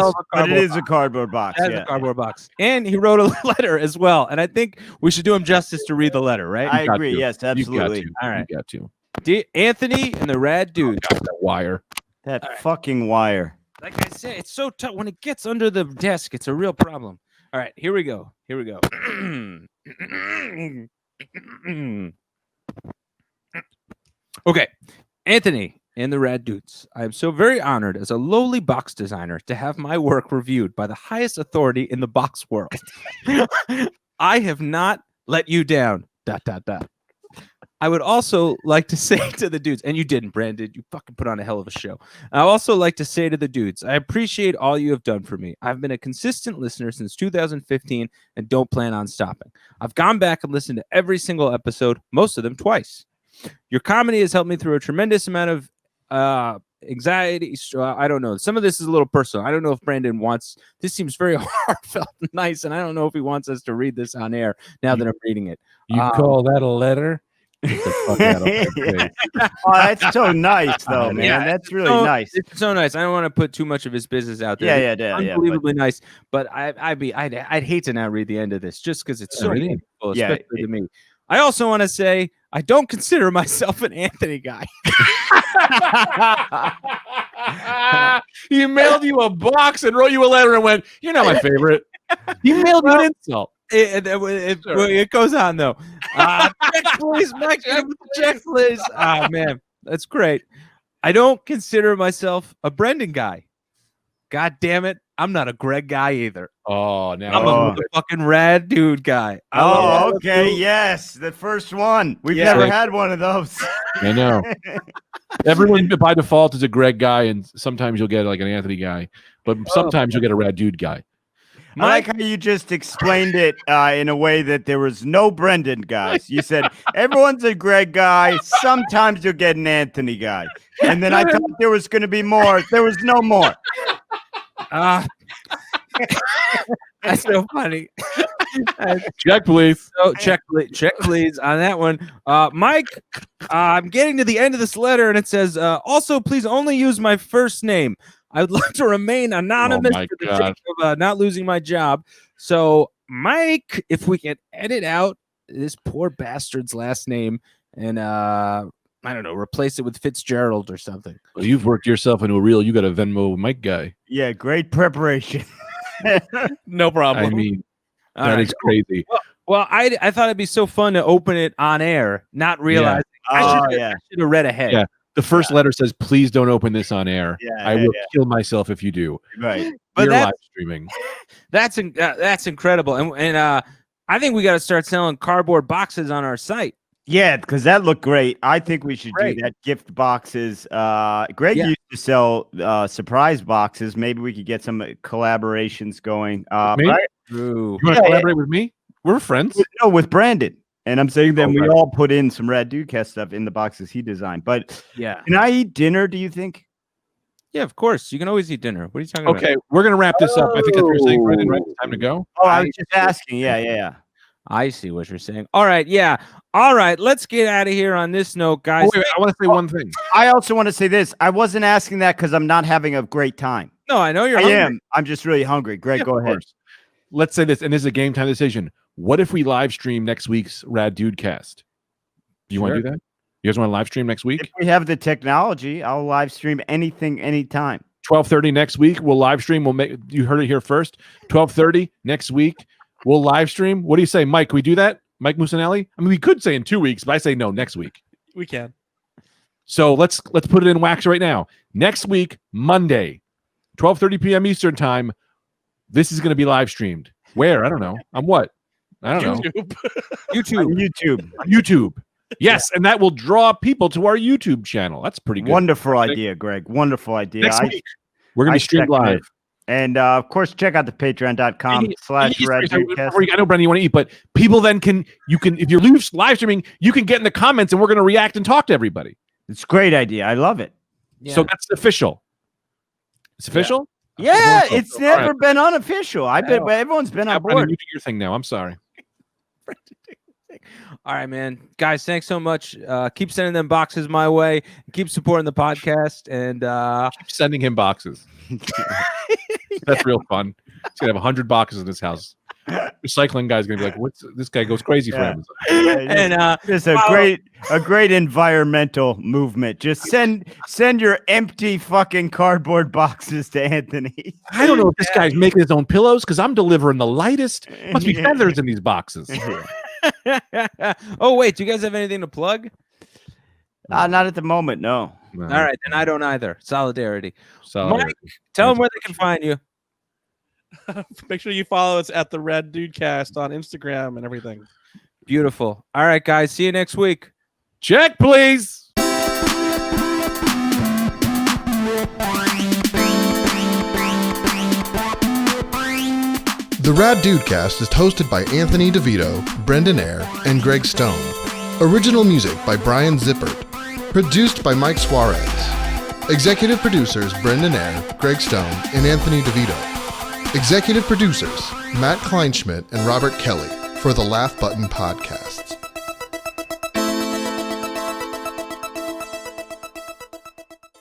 a cardboard box.
That's a cardboard box. And he wrote a letter as well. And I think we should do him justice to read the letter, right?
I agree. Yes, absolutely.
All right. You got to.
Anthony and the Rad Dude.
That wire.
That fucking wire.
Like I said, it's so tough. When it gets under the desk, it's a real problem. All right, here we go. Okay. Anthony and the Rad Dudes, I am so very honored as a lowly box designer to have my work reviewed by the highest authority in the box world. I have not let you down. ... I would also like to say to the dudes, and you didn't, Brandon, you fucking put on a hell of a show. I also like to say to the dudes, I appreciate all you have done for me. I've been a consistent listener since 2015 and don't plan on stopping. I've gone back and listened to every single episode, most of them twice. Your comedy has helped me through a tremendous amount of anxiety. I don't know. Some of this is a little personal. I don't know if Brandon wants, this seems very heartfelt and nice, and I don't know if he wants us to read this on air now that I'm reading it.
You call that a letter? Fuck out of my face.
Oh, that's so nice, though, man.
Yeah,
That's really
so,
nice.
It's so nice. I don't want to put too much of his business out there.
Yeah,
It's
yeah, yeah.
unbelievably nice. But I'd hate to now read the end of this just because it's so
Really?
meaningful,
Yeah,
especially to me. I also want to say I don't consider myself an Anthony guy.
He mailed you a box and wrote you a letter and went, "You're not my favorite." He mailed you an insult.
It goes on though. Check please, Mike. Check please. Oh man, that's great. I don't consider myself a Brendan guy. God damn it, I'm not a Greg guy either.
Oh, now
I'm a fucking rad dude guy.
Oh, okay. Yes, the first one. We've never had one of those.
I know. Everyone by default is a Greg guy, and sometimes you'll get like an Anthony guy, but sometimes you'll get a rad dude guy.
I like how you just explained it in a way that there was no Brendan guys. You said everyone's a Greg guy. Sometimes you'll get an Anthony guy. And then I thought there was going to be more. There was no more.
That's so funny.
Check, please.
So check please on that one. Mike, I'm getting to the end of this letter, and it says, also, please only use my first name. I would like to remain anonymous for the sake of not losing my job. So, Mike, if we can edit out this poor bastard's last name and I don't know, replace it with Fitzgerald or something.
Well, you've worked yourself into a real. You got a Venmo Mike guy.
Yeah, great preparation.
No problem.
I mean, that is crazy.
Well, I thought it'd be so fun to open it on air, not realizing I should have read ahead.
Yeah. The first letter says, "Please don't open this on air. I will kill myself if you do."
Right.
But
you're live streaming.
That's incredible, and I think we got to start selling cardboard boxes on our site.
Yeah, because that looked great. I think we should do that. Gift boxes. Greg used to sell surprise boxes. Maybe we could get some collaborations going.
You want to collaborate with me? We're friends.
No, with Brandon. And I'm saying then we all put in some Rad Dudecast stuff in the boxes he designed. But can I eat dinner, do you think?
Yeah, of course. You can always eat dinner. What are you talking about?
Okay, we're going to wrap this up. I think that's what you're saying, Brandon, right? It's time to go.
Oh, I was just asking. Yeah.
I see what you're saying. All right, yeah. All right, let's get out of here on this note, guys.
Wait, I want to say one thing.
I also want to say this. I wasn't asking that because I'm not having a great time.
No, I know
I am. I'm just really hungry. Greg, go ahead.
Let's say this, and this is a game time decision. What if we live stream next week's Rad Dudecast? Do you want to do that? You guys want to live stream next week?
If we have the technology, I'll live stream anything, anytime.
12:30 next week. We'll live stream. You heard it here first. 12:30 next week. We'll live stream. What do you say, Mike? Can we do that? Mike Musinelli? I mean, we could say in 2 weeks, but I say no, next week.
We can.
So let's put it in wax right now. Next week, Monday, 12:30 p.m. Eastern time. This is going to be live streamed. Where? I don't know. On what? I don't know. YouTube. Yes, and that will draw people to our YouTube channel. That's pretty good.
Wonderful idea, Greg. Wonderful idea.
Next week, we're going to be streamed live.
And of course, check out the patreon.com/RadDudecast.
I know, Brendan, you want to eat, but people then you can, if you're live streaming, you can get in the comments and we're going to react and talk to everybody.
It's a great idea. I love it.
Yeah. So that's official. It's official?
Yeah, it's never been unofficial. I bet everyone's been on board.
You do your thing now. I'm sorry.
All right, man. Guys, thanks so much. Keep sending them boxes my way. Keep supporting the podcast. And
keep sending him boxes. That's real fun. He's going to have 100 boxes in his house. Recycling guy's going to be like, "What's this guy goes crazy for him?"
And
it's a great environmental movement. Just send your empty fucking cardboard boxes to Anthony.
I don't know if this guy's making his own pillows because I'm delivering the lightest. Must be feathers in these boxes.
Oh, wait. Do you guys have anything to plug?
Not at the moment, no.
All right, then I don't either. Solidarity. Mike, tell them where they can find you.
Make sure you follow us at the Rad Dudecast on Instagram and everything.
Beautiful. All right, guys. See you next week.
Check, please.
The Rad Dudecast is hosted by Anthony DeVito, Brendan Eyre, and Greg Stone. Original music by Brian Zippert. Produced by Mike Suarez. Executive producers Brendan Eyre, Greg Stone, and Anthony DeVito. Executive producers Matt Kleinschmidt and Robert Kelly for the Laugh Button Podcasts.